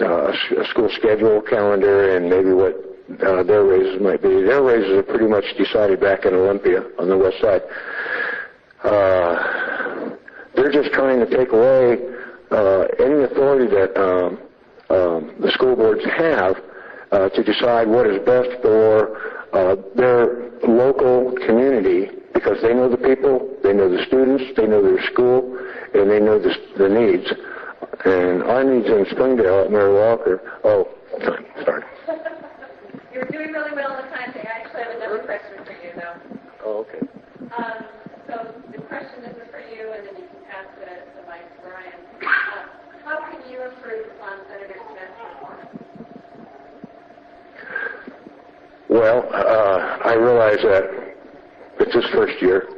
a school schedule, calendar, and maybe what their raises might be. Their raises are pretty much decided back in Olympia on the west side. They're just trying to take away any authority that the school boards have to decide what is best for their local community, because they know the people, they know the students, they know their school, and they know the needs. And our needs in Springdale at Mary Walker, sorry. You're doing really well on the time thing. I actually have another question for you, though. Oh, okay. So the question is for you, and then you can pass the mic to Brian. How can you improve on Senator Smith's performance? Well, I realize that it's his first year.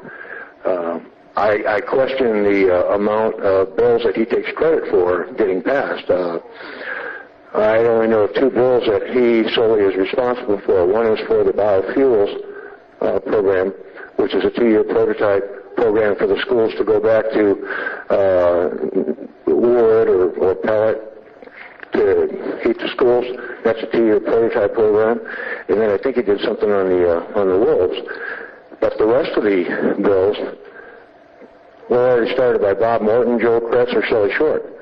I question the amount of bills that he takes credit for getting passed. I only know of 2 bills that he solely is responsible for. One is for the biofuels program, which is a 2-year prototype program for the schools to go back to wood or pellet to heat the schools. That's a 2-year prototype program. And then I think he did something on the wolves. But the rest of the bills were already started by Bob Morton, Joe Kretz, or Shelly Short.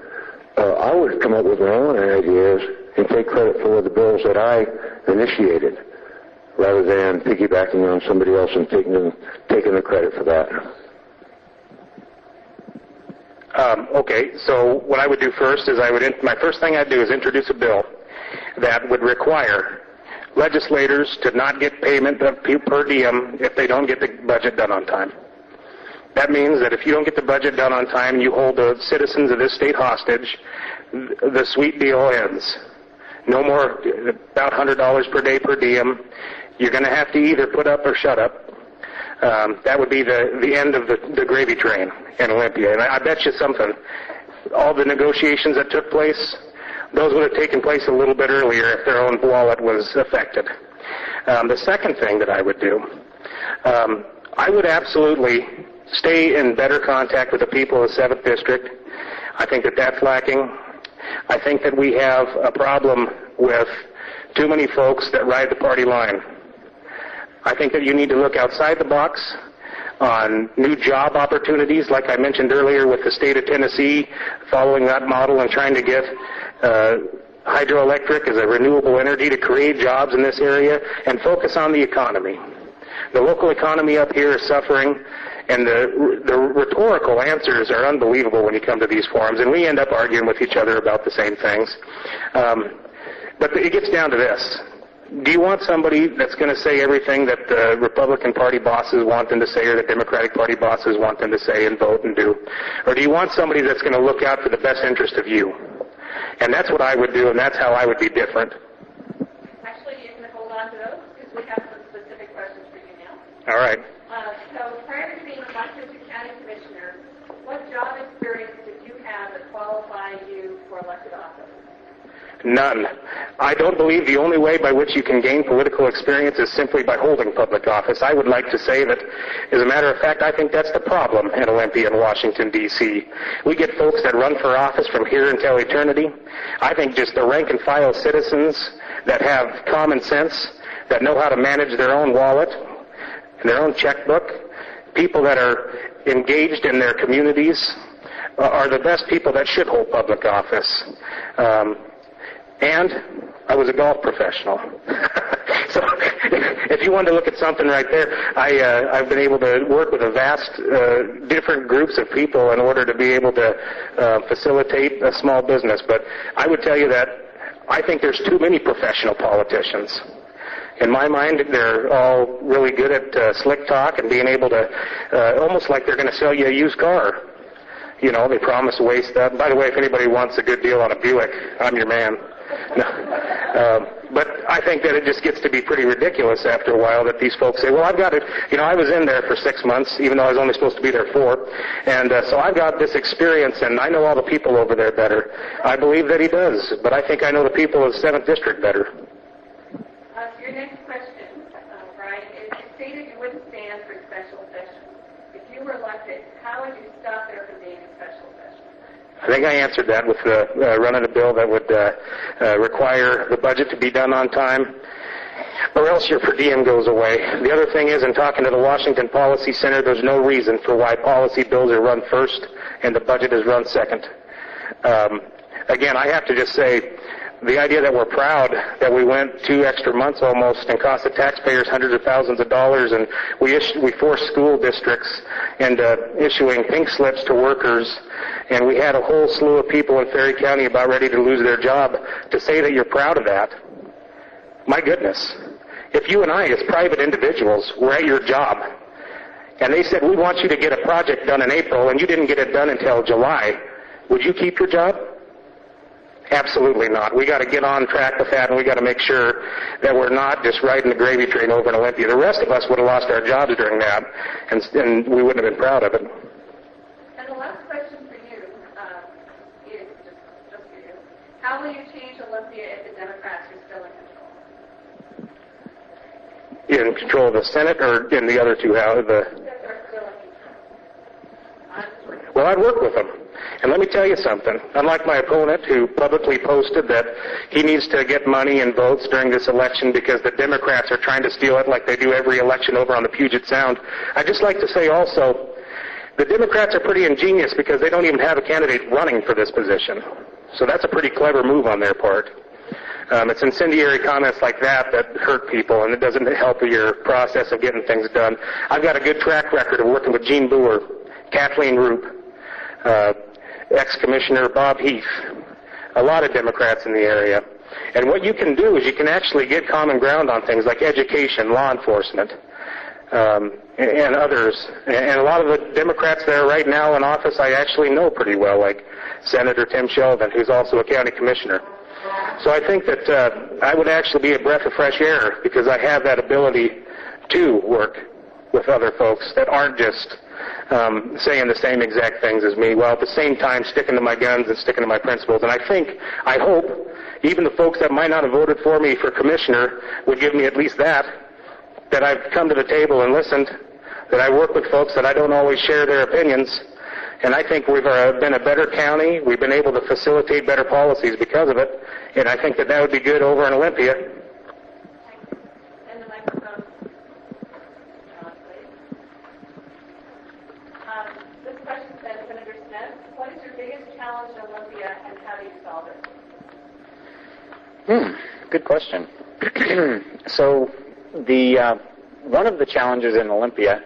I would come up with my own ideas and take credit for the bills that I initiated, rather than piggybacking on somebody else and taking the credit for that. Okay, so what I would do first is my first thing I'd do is introduce a bill that would require legislators to not get payment of per diem if they don't get the budget done on time. That means that if you don't get the budget done on time and you hold the citizens of this state hostage, the sweet deal ends. No more, about $100 per day per diem. You're going to have to either put up or shut up. That would be the end of the gravy train in Olympia. And I bet you something, all the negotiations that took place, those would have taken place a little bit earlier if their own wallet was affected. The second thing that I would do, I would absolutely stay in better contact with the people of the 7th District. I think that that's lacking. I think that we have a problem with too many folks that ride the party line. I think that you need to look outside the box on new job opportunities, like I mentioned earlier with the state of Tennessee, following that model and trying to get hydroelectric as a renewable energy to create jobs in this area, and focus on the economy. The local economy up here is suffering, and the rhetorical answers are unbelievable when you come to these forums, and we end up arguing with each other about the same things. But it gets down to this. Do you want somebody that's going to say everything that the Republican Party bosses want them to say, or the Democratic Party bosses want them to say and vote and do? Or do you want somebody that's going to look out for the best interest of you? And that's what I would do, and that's how I would be different. Actually, you can hold on to those, because we have some specific questions for you now. All right. So prior to being elected to county commissioner, what job experience did you have that qualified you for elected office? None. I don't believe the only way by which you can gain political experience is simply by holding public office. I would like to say that, as a matter of fact, I think that's the problem in Olympia and Washington, D.C. We get folks that run for office from here until eternity. I think just the rank and file citizens that have common sense, that know how to manage their own wallet, their own checkbook, people that are engaged in their communities, are the best people that should hold public office. And I was a golf professional. So if you wanted to look at something right there, I've been able to work with a vast different groups of people in order to be able to facilitate a small business. But I would tell you that I think there's too many professional politicians. In my mind, they're all really good at slick talk and being able to, almost like they're going to sell you a used car. You know, they promise away stuff. By the way, if anybody wants a good deal on a Buick, I'm your man. No. But I think that it just gets to be pretty ridiculous after a while that these folks say, well, I've got it. You know, I was in there for 6 months, even though I was only supposed to be there 4. And so I've got this experience, and I know all the people over there better. I believe that he does, but I think I know the people of the 7th District better. Your next question, Brian, is you stated you wouldn't stand for special sessions. If you were elected, how would you stop there from being a special session? I think I answered that with running a bill that would require the budget to be done on time, or else your per diem goes away. The other thing is, in talking to the Washington Policy Center, there's no reason for why policy bills are run first and the budget is run second. Again, I have to just say, the idea that we're proud that we went 2 extra months almost and cost the taxpayers hundreds of thousands of dollars, and we forced school districts into issuing pink slips to workers, and we had a whole slew of people in Ferry County about ready to lose their job. To say that you're proud of that, my goodness. If you and I, as private individuals, were at your job, and they said, we want you to get a project done in April, and you didn't get it done until July, would you keep your job? Absolutely not. We got to get on track with that, and we got to make sure that we're not just riding the gravy train over in Olympia. The rest of us would have lost our jobs during that, and we wouldn't have been proud of it. And the last question for you is just for you. How will you change Olympia if the Democrats are still in control? In control of the Senate or in the other two houses? Well, I'd work with them. And let me tell you something. Unlike my opponent who publicly posted that he needs to get money and votes during this election because the Democrats are trying to steal it like they do every election over on the Puget Sound, I'd just like to say also, the Democrats are pretty ingenious because they don't even have a candidate running for this position. So that's a pretty clever move on their part. It's incendiary comments like that that hurt people, and it doesn't help your process of getting things done. I've got a good track record of working with Gene Boer, Kathleen Roop, ex-Commissioner Bob Heath, a lot of Democrats in the area. And what you can do is you can actually get common ground on things like education, law enforcement, and others. And a lot of the Democrats that are right now in office I actually know pretty well, like Senator Tim Sheldon, who's also a county commissioner. So I think that I would actually be a breath of fresh air because I have that ability to work with other folks that aren't just saying the same exact things as me, while at the same time sticking to my guns and sticking to my principles. And I hope, even the folks that might not have voted for me for commissioner would give me at least that I've come to the table and listened, that I work with folks that I don't always share their opinions. And I think we've been a better county. We've been able to facilitate better policies because of it. And I think that would be good over in Olympia. And the microphone. This question says, Senator Smith, what is your biggest challenge in Olympia and how do you solve it? Good question. So one of the challenges in Olympia,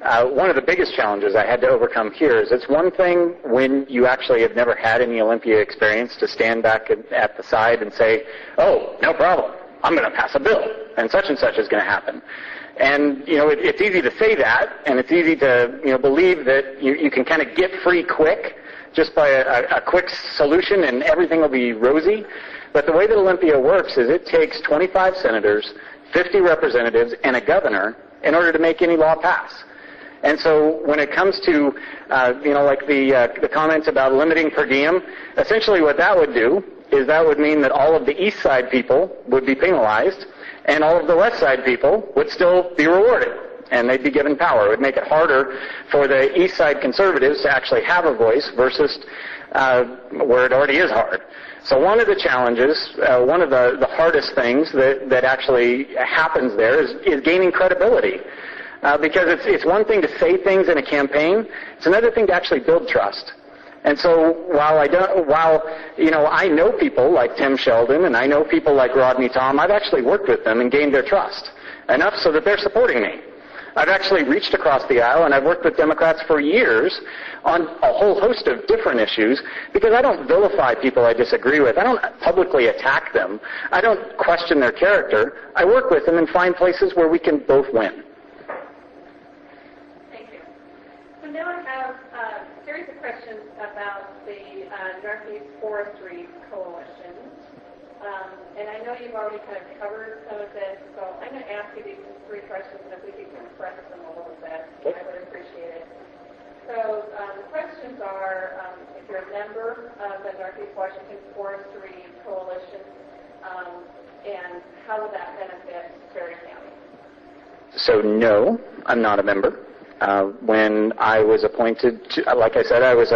one of the biggest challenges I had to overcome here is it's one thing when you actually have never had any Olympia experience to stand back at the side and say, oh, no problem, I'm going to pass a bill, and such is going to happen. And, it's easy to say that, and it's easy to, believe that you can kind of get free quick just by a quick solution and everything will be rosy. But the way that Olympia works is it takes 25 senators, 50 representatives, and a governor in order to make any law pass. And so when it comes to, like the comments about limiting per diem, essentially what that would do is that would mean that all of the east side people would be penalized and all of the west side people would still be rewarded. And they'd be given power. It would make it harder for the east side conservatives to actually have a voice versus where it already is hard. So one of the challenges, one of the hardest things that actually happens there is gaining credibility. Because it's one thing to say things in a campaign, it's another thing to actually build trust. And so while I know people like Tim Sheldon and I know people like Rodney Tom, I've actually worked with them and gained their trust enough so that they're supporting me. I've actually reached across the aisle and I've worked with Democrats for years on a whole host of different issues because I don't vilify people I disagree with. I don't publicly attack them. I don't question their character. I work with them and find places where we can both win. Thank you. So now I have a series of questions about the Northeast Forestry Coalition. And I know you've already kind of covered some of this, so I'm going to ask you these three questions, and if we could compress them a little bit, I would appreciate it. So the questions are, if you're a member of the Northeast Washington Forestry Coalition, and how would that benefit Ferry County? So no, I'm not a member. When I was appointed, like I said, I was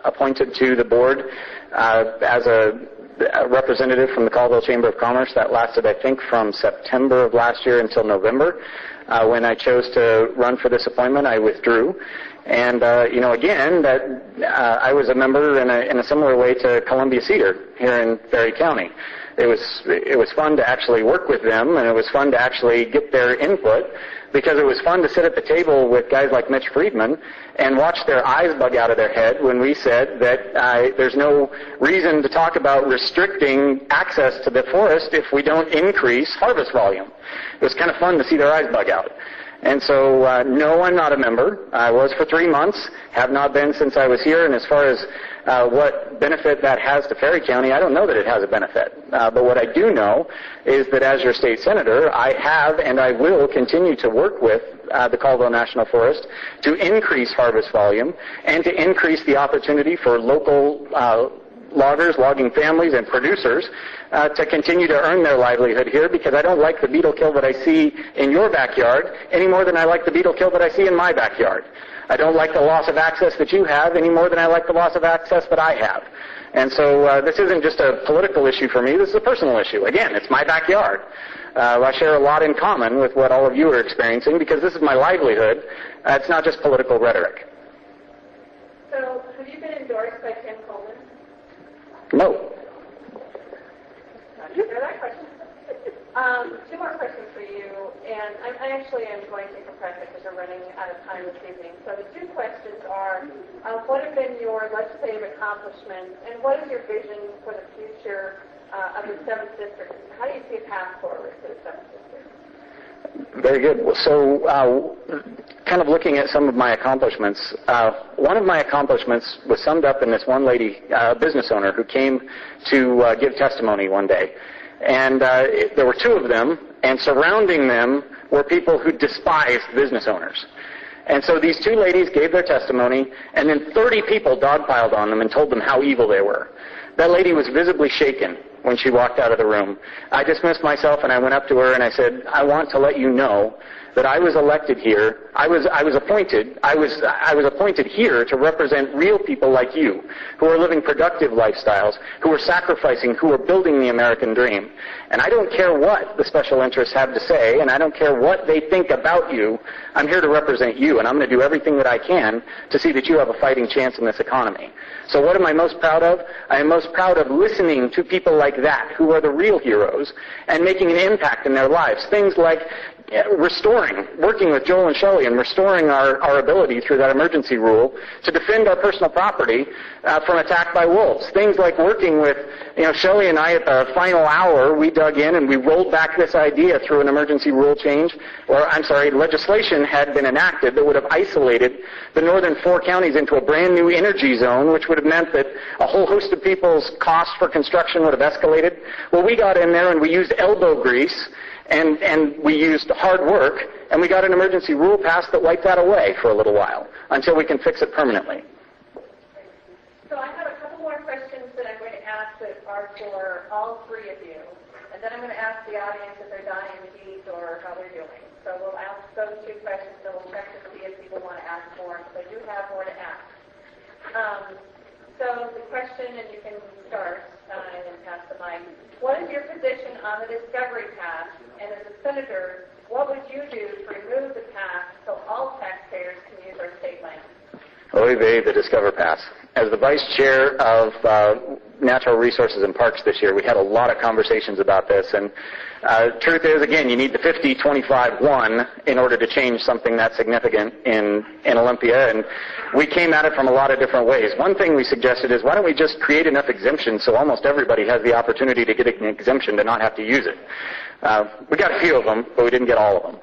appointed to the board as a representative from the Colville Chamber of Commerce. That lasted, I think, from September of last year until November. When I chose to run for this appointment, I withdrew. And, again, that I was a member in a similar way to Columbia Cedar here in Ferry County. It was fun to actually work with them, and it was fun to actually get their input, because it was fun to sit at the table with guys like Mitch Friedman and watch their eyes bug out of their head when we said that there's no reason to talk about restricting access to the forest if we don't increase harvest volume. It was kind of fun to see their eyes bug out. And so, no, I'm not a member. I was for 3 months, have not been since I was here, and as far as what benefit that has to Ferry County, I don't know that it has a benefit. But what I do know is that as your state senator, I have and I will continue to work with the Colville National Forest to increase harvest volume and to increase the opportunity for local loggers, logging families, and producers to continue to earn their livelihood here, because I don't like the beetle kill that I see in your backyard any more than I like the beetle kill that I see in my backyard. I don't like the loss of access that you have any more than I like the loss of access that I have. And so this isn't just a political issue for me, this is a personal issue. Again, it's my backyard. I share a lot in common with what all of you are experiencing, because this is my livelihood. It's not just political rhetoric. So, have you been endorsed by Tim Coleman? No. Not sure that question. Two more questions for you, and I actually am going to compress it because we're running out of time this evening. So the two questions are, what have been your legislative accomplishments, and what is your vision for the future of the 7th District? How do you see a path forward for the 7th District? Very good. So kind of looking at some of my accomplishments, one of my accomplishments was summed up in this one lady, business owner, who came to give testimony one day. And there were two of them, and surrounding them were people who despised business owners. And so these two ladies gave their testimony, and then 30 people dogpiled on them and told them how evil they were. That lady was visibly shaken when she walked out of the room. I dismissed myself, and I went up to her and I said, I want to let you know that I was elected here. I was appointed here to represent real people like you, who are living productive lifestyles, who are sacrificing, who are building the American dream. And I don't care what the special interests have to say, and I don't care what they think about you. I'm here to represent you, and I'm going to do everything that I can to see that you have a fighting chance in this economy. So what am I most proud of? I am most proud of listening to people like that, who are the real heroes, and making an impact in their lives. Things like working with Joel and Shelly and restoring our ability through that emergency rule to defend our personal property from attack by wolves. Things like working with, Shelly and I at the final hour, we dug in and we rolled back this idea through an emergency rule change, legislation had been enacted that would have isolated the northern 4 counties into a brand new energy zone, which would have meant that a whole host of people's costs for construction would have escalated. Well, we got in there and we used elbow grease, And we used hard work, and we got an emergency rule passed that wiped that away for a little while until we can fix it permanently. So I have a couple more questions that I'm going to ask that are for all three of you. And then I'm going to ask the audience if they're dying to eat or how they're doing. So we'll ask those two questions, and we'll check to see if people want to ask more. So I do have more to ask. So the question, and you can start and then pass the mic. What is your position on the Discovery Pass? And as a senator, what would you do to remove the pass so all taxpayers can use our state land? Oy vey, the Discover Pass. As the Vice Chair of Natural Resources and Parks this year, we had a lot of conversations about this. And truth is, again, you need the 50-25-1 in order to change something that significant in Olympia. And we came at it from a lot of different ways. One thing we suggested is, why don't we just create enough exemptions so almost everybody has the opportunity to get an exemption to not have to use it? We got a few of them, but we didn't get all of them.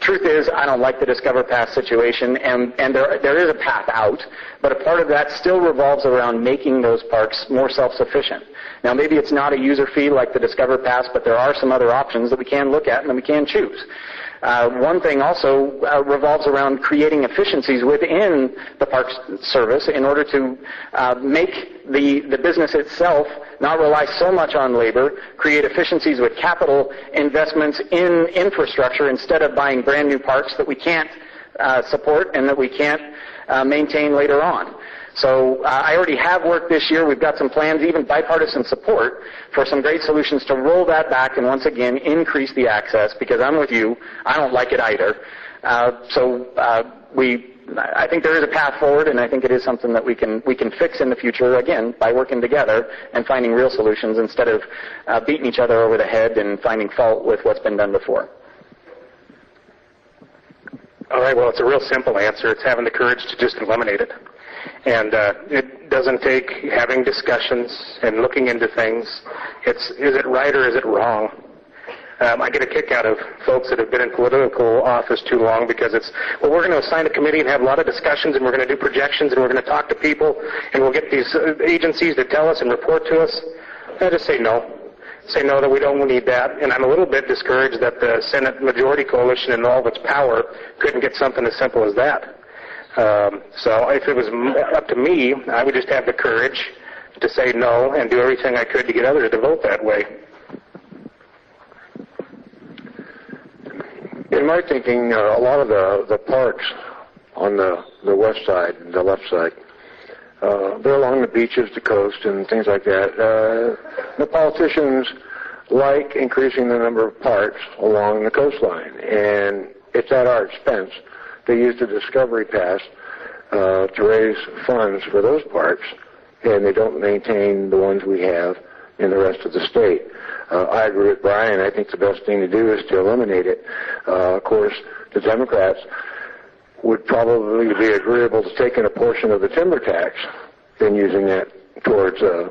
Truth is, I don't like the Discover Pass situation, and there is a path out, but a part of that still revolves around making those parks more self-sufficient. Now, maybe it's not a user fee like the Discover Pass, but there are some other options that we can look at and that we can choose. One thing also revolves around creating efficiencies within the Parks Service in order to make the business itself not rely so much on labor, create efficiencies with capital investments in infrastructure instead of buying brand new parks that we can't support and that we can't maintain later on. So I already have worked this year. We've got some plans, even bipartisan support, for some great solutions to roll that back and once again increase the access, because I'm with you. I don't like it either. I think there is a path forward, and I think it is something that we can fix in the future, again, by working together and finding real solutions instead of beating each other over the head and finding fault with what's been done before. All right, well, it's a real simple answer. It's having the courage to just eliminate it. And it doesn't take having discussions and looking into things. Is it right or is it wrong? I get a kick out of folks that have been in political office too long because we're going to assign a committee and have a lot of discussions, and we're going to do projections, and we're going to talk to people, and we'll get these agencies to tell us and report to us. I just say no. Say no, that we don't need that. And I'm a little bit discouraged that the Senate Majority Coalition in all of its power couldn't get something as simple as that. So if it was up to me, I would just have the courage to say no and do everything I could to get others to vote that way. In my thinking, a lot of the parks on the west side, the left side, they're along the beaches, the coast, and things like that. The politicians like increasing the number of parks along the coastline, and it's at our expense. They use the Discovery Pass to raise funds for those parks, and they don't maintain the ones we have in the rest of the state. I agree with Brian. I think the best thing to do is to eliminate it. Of course, the Democrats would probably be agreeable to taking a portion of the timber tax and using that towards a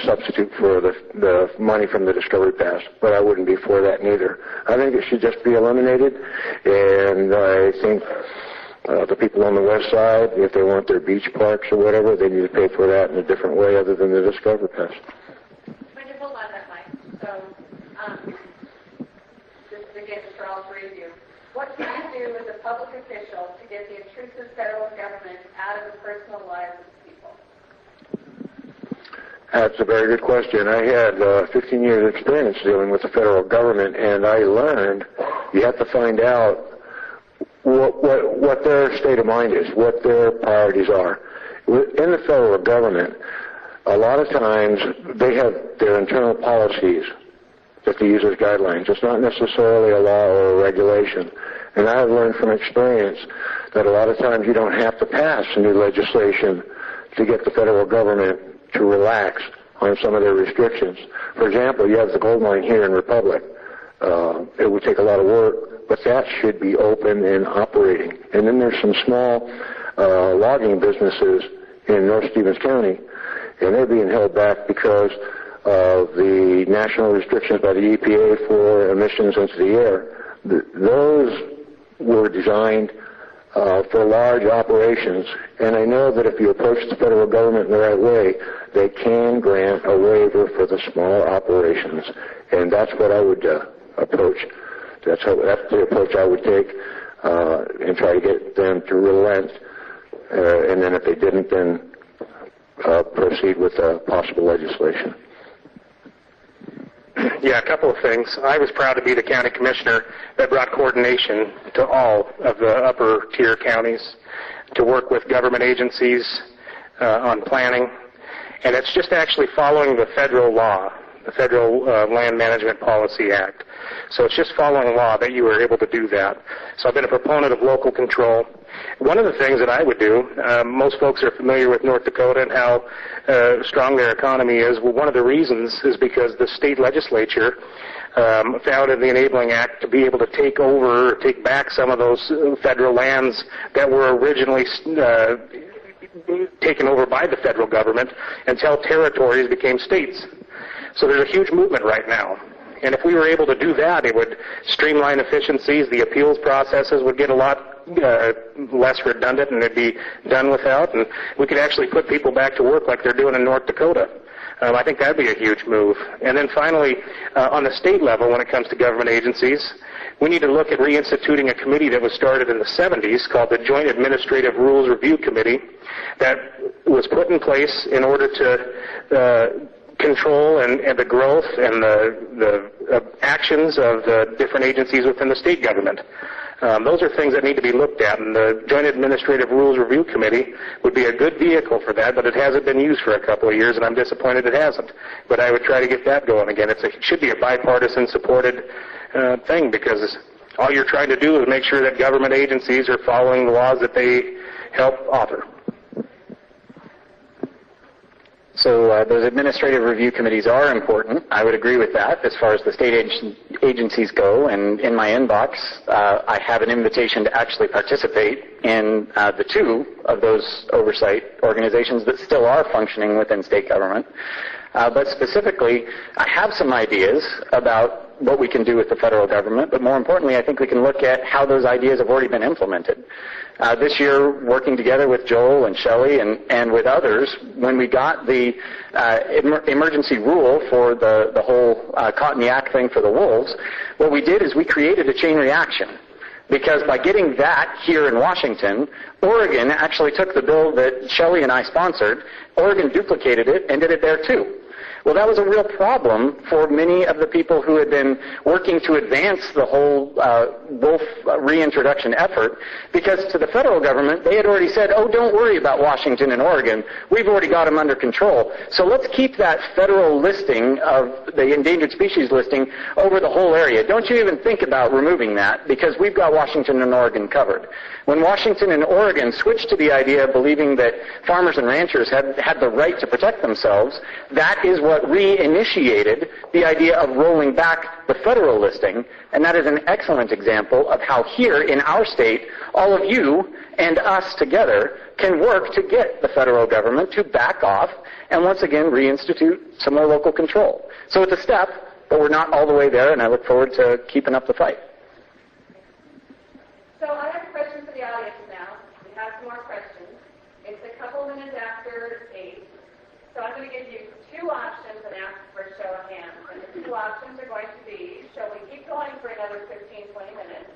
substitute for the money from the Discovery Pass, but I wouldn't be for that neither. I think it should just be eliminated, and I think the people on the west side, if they want their beach parks or whatever, they need to pay for that in a different way other than the Discovery Pass. Would you hold on that mic? So, this is again for all three of you. What can you do as a public official to get the intrusive federal government out of the personal lives of people? That's a very good question. I had 15 years experience dealing with the federal government, and I learned you have to find out what their state of mind is, what their priorities are. In the federal government, a lot of times they have their internal policies that they use as guidelines. It's not necessarily a law or a regulation. And I have learned from experience that a lot of times you don't have to pass new legislation to get the federal government to relax on some of their restrictions. For example, you have the gold mine here in Republic. It would take a lot of work, but that should be open and operating. And then there's some small logging businesses in North Stevens County, and they're being held back because of the national restrictions by the EPA for emissions into the air. Those were designed for large operations, and I know that if you approach the federal government in the right way, they can grant a waiver for the small operations, and that's what I would approach. That's the approach I would take, and try to get them to relent, and then if they didn't, then proceed with possible legislation. Yeah, a couple of things. I was proud to be the county commissioner that brought coordination to all of the upper tier counties to work with government agencies on planning. And it's just actually following the federal law, the Federal Land Management Policy Act. So it's just following law that you were able to do that. So I've been a proponent of local control. One of the things that I would do, most folks are familiar with North Dakota and how strong their economy is. Well, one of the reasons is because the state legislature found in the Enabling Act to be able to take back some of those federal lands that were originally taken over by the federal government until territories became states. So there's a huge movement right now. And if we were able to do that, it would streamline efficiencies, the appeals processes would get a lot less redundant, and it'd be done without, and we could actually put people back to work like they're doing in North Dakota. I think that'd be a huge move. And then finally, on the state level, when it comes to government agencies, we need to look at reinstituting a committee that was started in the 70s called the Joint Administrative Rules Review Committee that was put in place in order to control and the growth and the actions of the different agencies within the state government. Those are things that need to be looked at, and the Joint Administrative Rules Review Committee would be a good vehicle for that, but it hasn't been used for a couple of years, and I'm disappointed it hasn't. But I would try to get that going again. It should be a bipartisan supported thing, because all you're trying to do is make sure that government agencies are following the laws that they help author. So those administrative review committees are important. I would agree with that as far as the state agencies go. And in my inbox, I have an invitation to actually participate in the two of those oversight organizations that still are functioning within state government. But specifically, I have some ideas about what we can do with the federal government, but more importantly, I think we can look at how those ideas have already been implemented. This year, working together with Joel and Shelly and with others, when we got the emergency rule for the whole cotton yak thing for the wolves, what we did is we created a chain reaction. Because by getting that here in Washington, Oregon actually took the bill that Shelly and I sponsored, Oregon duplicated it and did it there too. Well, that was a real problem for many of the people who had been working to advance the whole wolf reintroduction effort, because to the federal government, they had already said, oh, don't worry about Washington and Oregon. We've already got them under control. So let's keep that federal listing of the endangered species listing over the whole area. Don't you even think about removing that, because we've got Washington and Oregon covered. When Washington and Oregon switched to the idea of believing that farmers and ranchers had the right to protect themselves, that is what reinitiated the idea of rolling back the federal listing, and that is an excellent example of how here in our state, all of you and us together can work to get the federal government to back off and once again reinstitute some more local control. So it's a step, but we're not all the way there, and I look forward to keeping up the fight. So I have a question for the audience now. We have some more questions. It's a couple minutes after 8, so I'm going to give you two options and ask for a show of hands. And the two options are going to be, shall we keep going for another 15, 20 minutes,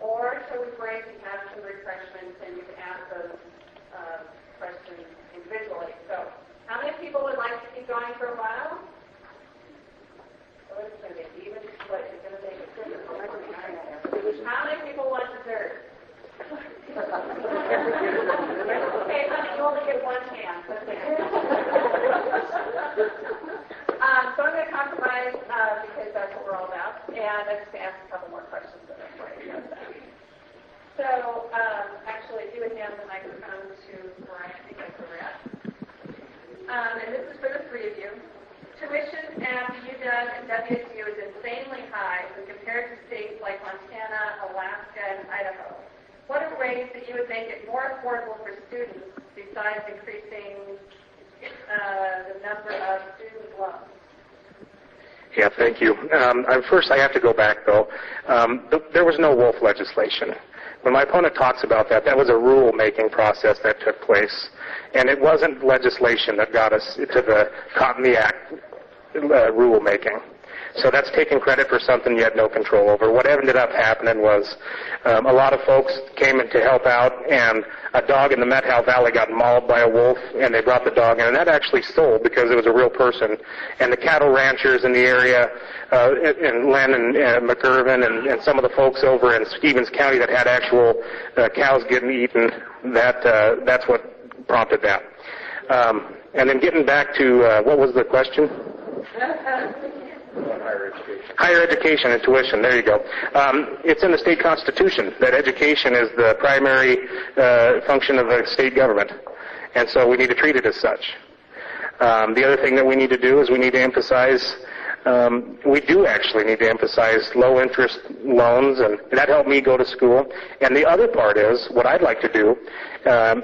or shall we break and have some refreshments and you can ask those questions individually. So how many people would like to keep going for a while? So it's going to be even split. It's going to make a difference. How many people want dessert? Okay, honey, you only get one hand. So I'm going to compromise because that's what we're all about, and I'm just going to ask a couple more questions that I'm worried about that. So, actually, if you would hand the microphone to Brian, because we're at. And this is for the three of you. Tuition at UW and WSU is insanely high when compared to states like Montana, Alaska, and Idaho. What are ways that you would make it more affordable for students besides increasing the number of student loans? Yeah, thank you. First, I have to go back, though. There was no wolf legislation. When my opponent talks about that, that was a rule-making process that took place, and it wasn't legislation that got us to the Caught in the Act rule-making. So that's taking credit for something you had no control over. What ended up happening was a lot of folks came in to help out, and a dog in the Methow Valley got mauled by a wolf, and they brought the dog in, and that actually sold because it was a real person. And the cattle ranchers in the area, in Len and McIrvin, and some of the folks over in Stevens County that had actual cows getting eaten, that's what prompted that. And then getting back to, what was the question? Higher education and tuition, there you go. It's in the state constitution that education is the primary function of the state government, and so we need to treat it as such. The other thing that we need to do is we need to emphasize, we do actually need to emphasize low interest loans, and that helped me go to school. And the other part is, what I'd like to do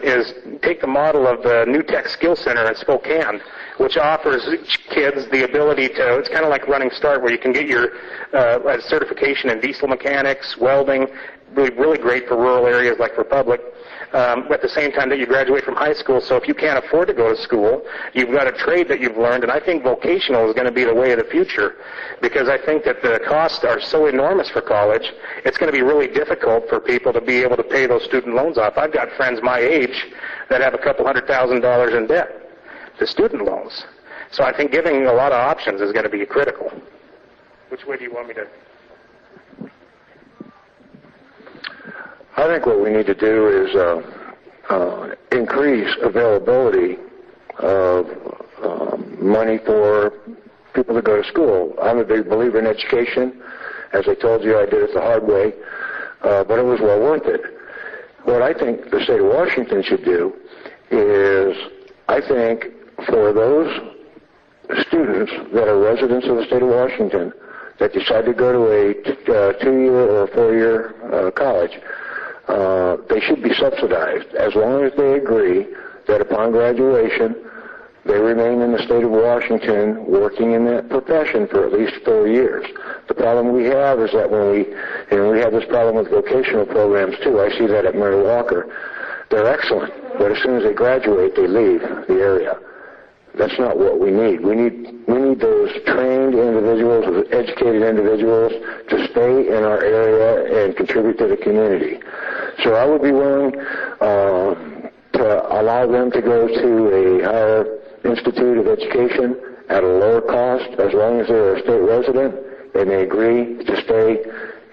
is take the model of the New Tech Skill Center in Spokane, which offers kids the ability to, it's kind of like Running Start, where you can get your certification in diesel mechanics, welding, really great for rural areas like Republic, at the same time that you graduate from high school. So if you can't afford to go to school, you've got a trade that you've learned, and I think vocational is going to be the way of the future, because I think that the costs are so enormous for college, it's going to be really difficult for people to be able to pay those student loans off. I've got friends my age that have a couple $100,000 in debt to student loans. So I think giving a lot of options is going to be critical. Which way do you want me to? I think what we need to do is increase availability of money for people to go to school. I'm a big believer in education. As I told you, I did it the hard way, but it was well worth it. What I think the state of Washington should do is, I think, for those students that are residents of the state of Washington that decide to go to a 2-year or a 4-year college, they should be subsidized as long as they agree that upon graduation they remain in the state of Washington working in that profession for at least 4 years. The problem we have is that we have this problem with vocational programs too. I see that at Mary Walker. They're excellent, but as soon as they graduate, they leave the area. That's not what we need. We need those trained individuals, educated individuals, to stay in our area and contribute to the community. So I would be willing to allow them to go to a higher institute of education at a lower cost, as long as they're a state resident and they agree to stay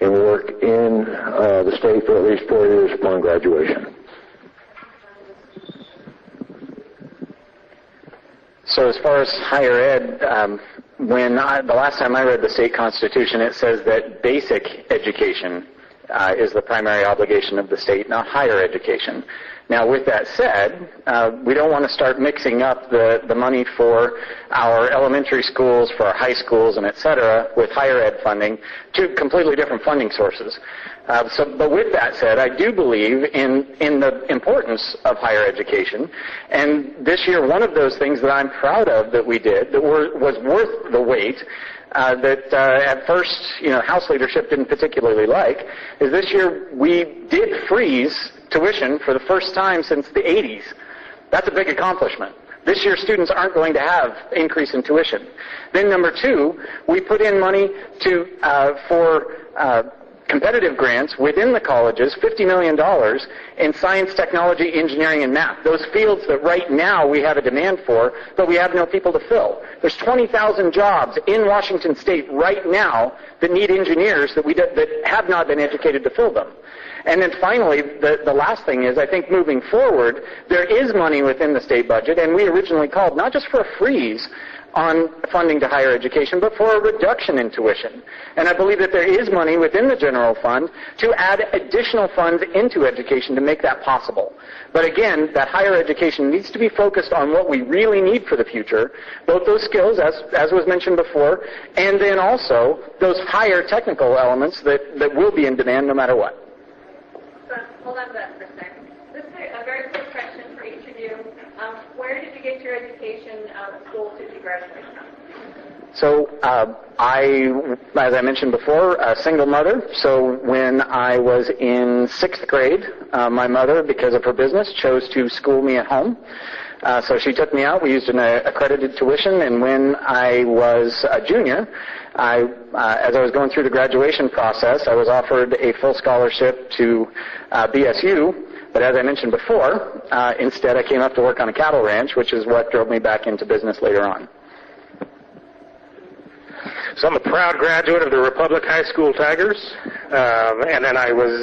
and work in the state for at least 4 years upon graduation. So as far as higher ed, the last time I read the state constitution, it says that basic education is the primary obligation of the state, not higher education. Now, with that said, we don't want to start mixing up the money for our elementary schools, for our high schools, and et cetera, with higher ed funding, two completely different funding sources. But with that said, I do believe in the importance of higher education. And this year, one of those things that I'm proud of that we did that was worth the wait, that at first, House leadership didn't particularly like, is this year we did freeze tuition for the first time since the 80s. That's a big accomplishment. This year, students aren't going to have increase in tuition. Then number two, we put in money for competitive grants within the colleges, $50 million in science, technology, engineering, and math. Those fields that right now we have a demand for, but we have no people to fill. There's 20,000 jobs in Washington State right now that need engineers that have not been educated to fill them. And then finally, the last thing is, I think moving forward, there is money within the state budget, and we originally called not just for a freeze on funding to higher education, but for a reduction in tuition. And I believe that there is money within the general fund to add additional funds into education to make that possible. But again, that higher education needs to be focused on what we really need for the future, both those skills, as was mentioned before, and then also those higher technical elements that will be in demand no matter what. So, hold on to that for a second. This is a very quick question for each of you. Where did you get your education out of school did you graduate from? So as I mentioned before, a single mother. So when I was in 6th grade, my mother, because of her business, chose to school me at home. So she took me out. We used an accredited tuition, and when I was a junior, as I was going through the graduation process, I was offered a full scholarship to BSU. But as I mentioned before, instead I came up to work on a cattle ranch, which is what drove me back into business later on. So I'm a proud graduate of the Republic High School Tigers, and then I was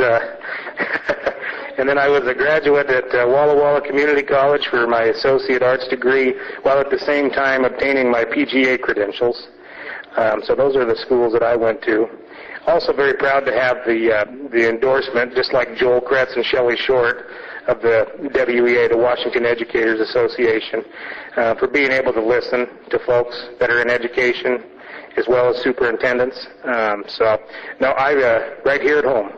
a graduate at Walla Walla Community College for my associate arts degree, while at the same time obtaining my PGA credentials. So those are the schools that I went to. Also very proud to have the endorsement, just like Joel Kretz and Shelly Short, of the WEA, the Washington Educators Association, for being able to listen to folks that are in education, as well as superintendents. So, no, right here at home.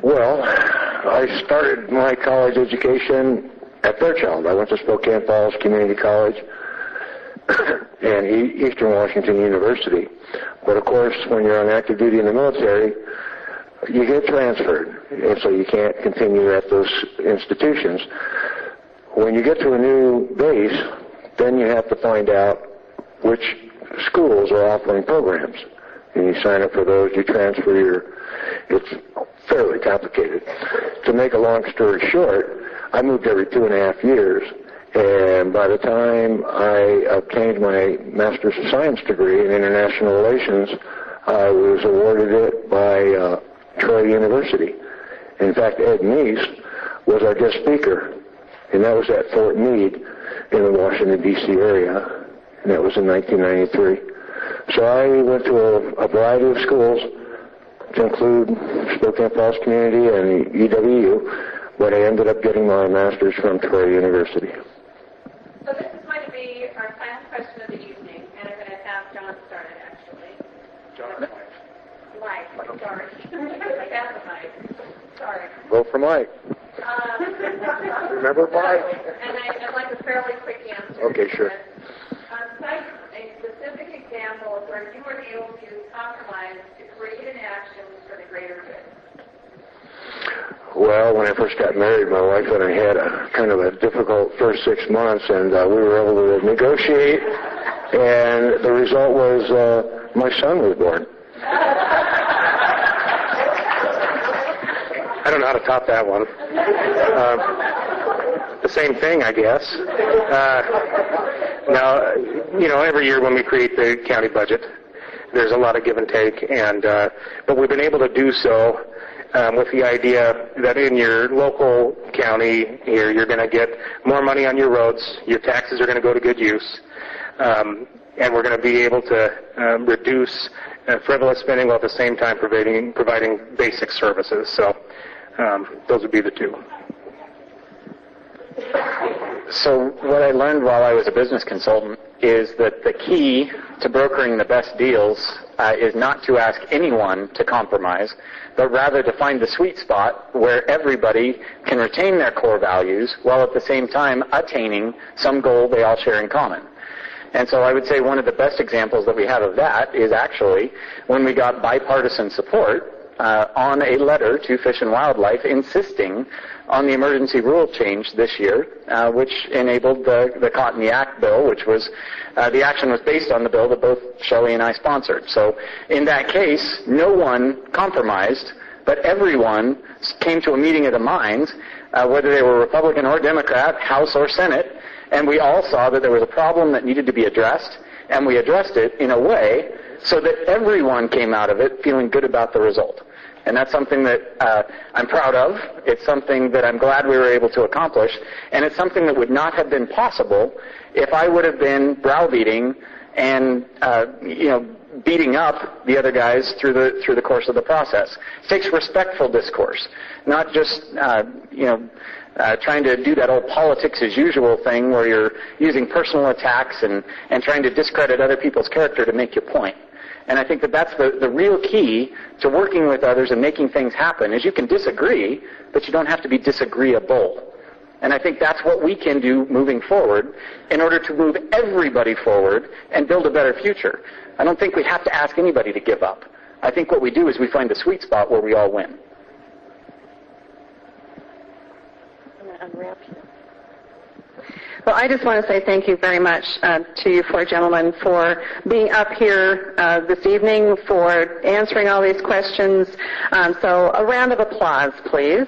Well, I started my college education at Fairchild. I went to Spokane Falls Community College and Eastern Washington University. But of course, when you're on active duty in the military, you get transferred, and so you can't continue at those institutions. When you get to a new base, then you have to find out which schools are offering programs. And you sign up for those, you transfer it's fairly complicated. To make a long story short, I moved every 2.5 years, and by the time I obtained my Master's of Science degree in International Relations, I was awarded it by Troy University. In fact, Ed Meese was our guest speaker, and that was at Fort Meade in the Washington, D.C. area. And that was in 1993. So I went to a variety of schools, to include Spokane Falls Community and EWU, but I ended up getting my master's from Troy University. So this is going to be our final question of the evening, and I'm going to have John start it, actually. John. Mike, sorry. I got the mic. Sorry. Vote for Mike. Remember Mike? And I'd like a fairly quick answer. Okay, sure. Cite a specific example of where you were able to compromise to create an action for the greater good. Well, when I first got married, my wife and I had a kind of a difficult first 6 months, and we were able to negotiate, and the result was my son was born. I don't know how to top that one. The same thing, I guess. Now, every year when we create the county budget, there's a lot of give and take, but we've been able to do so with the idea that in your local county here, you're going to get more money on your roads, your taxes are going to go to good use, and we're going to be able to reduce frivolous spending while at the same time providing basic services. So those would be the two. So what I learned while I was a business consultant is that the key to brokering the best deals is not to ask anyone to compromise, but rather to find the sweet spot where everybody can retain their core values while at the same time attaining some goal they all share in common. And so I would say one of the best examples that we have of that is actually when we got bipartisan support on a letter to Fish and Wildlife insisting on the emergency rule change this year, which enabled the Cotton Act bill, which was, the action was based on the bill that both Shelley and I sponsored. So in that case, no one compromised, but everyone came to a meeting of the minds, whether they were Republican or Democrat, House or Senate, and we all saw that there was a problem that needed to be addressed, and we addressed it in a way so that everyone came out of it feeling good about the result. And that's something that I'm proud of. It's something that I'm glad we were able to accomplish. And it's something that would not have been possible if I would have been browbeating and, beating up the other guys through the course of the process. It takes respectful discourse, not just, trying to do that old politics as usual thing where you're using personal attacks and trying to discredit other people's character to make your point. And I think that that's the real key to working with others and making things happen, is you can disagree, but you don't have to be disagreeable. And I think that's what we can do moving forward in order to move everybody forward and build a better future. I don't think we have to ask anybody to give up. I think what we do is we find the sweet spot where we all win. I'm going to unwrap you. Well, I just want to say thank you very much to you four gentlemen for being up here this evening, for answering all these questions. So a round of applause, please.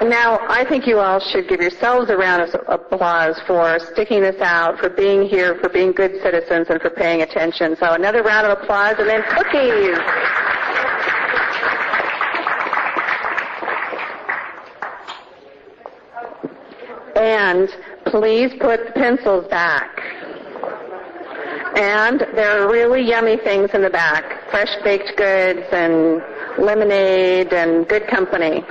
Now, I think you all should give yourselves a round of applause for sticking this out, for being here, for being good citizens, and for paying attention. So another round of applause, and then cookies. And please put the pencils back. And there are really yummy things in the back, fresh baked goods and lemonade and good company.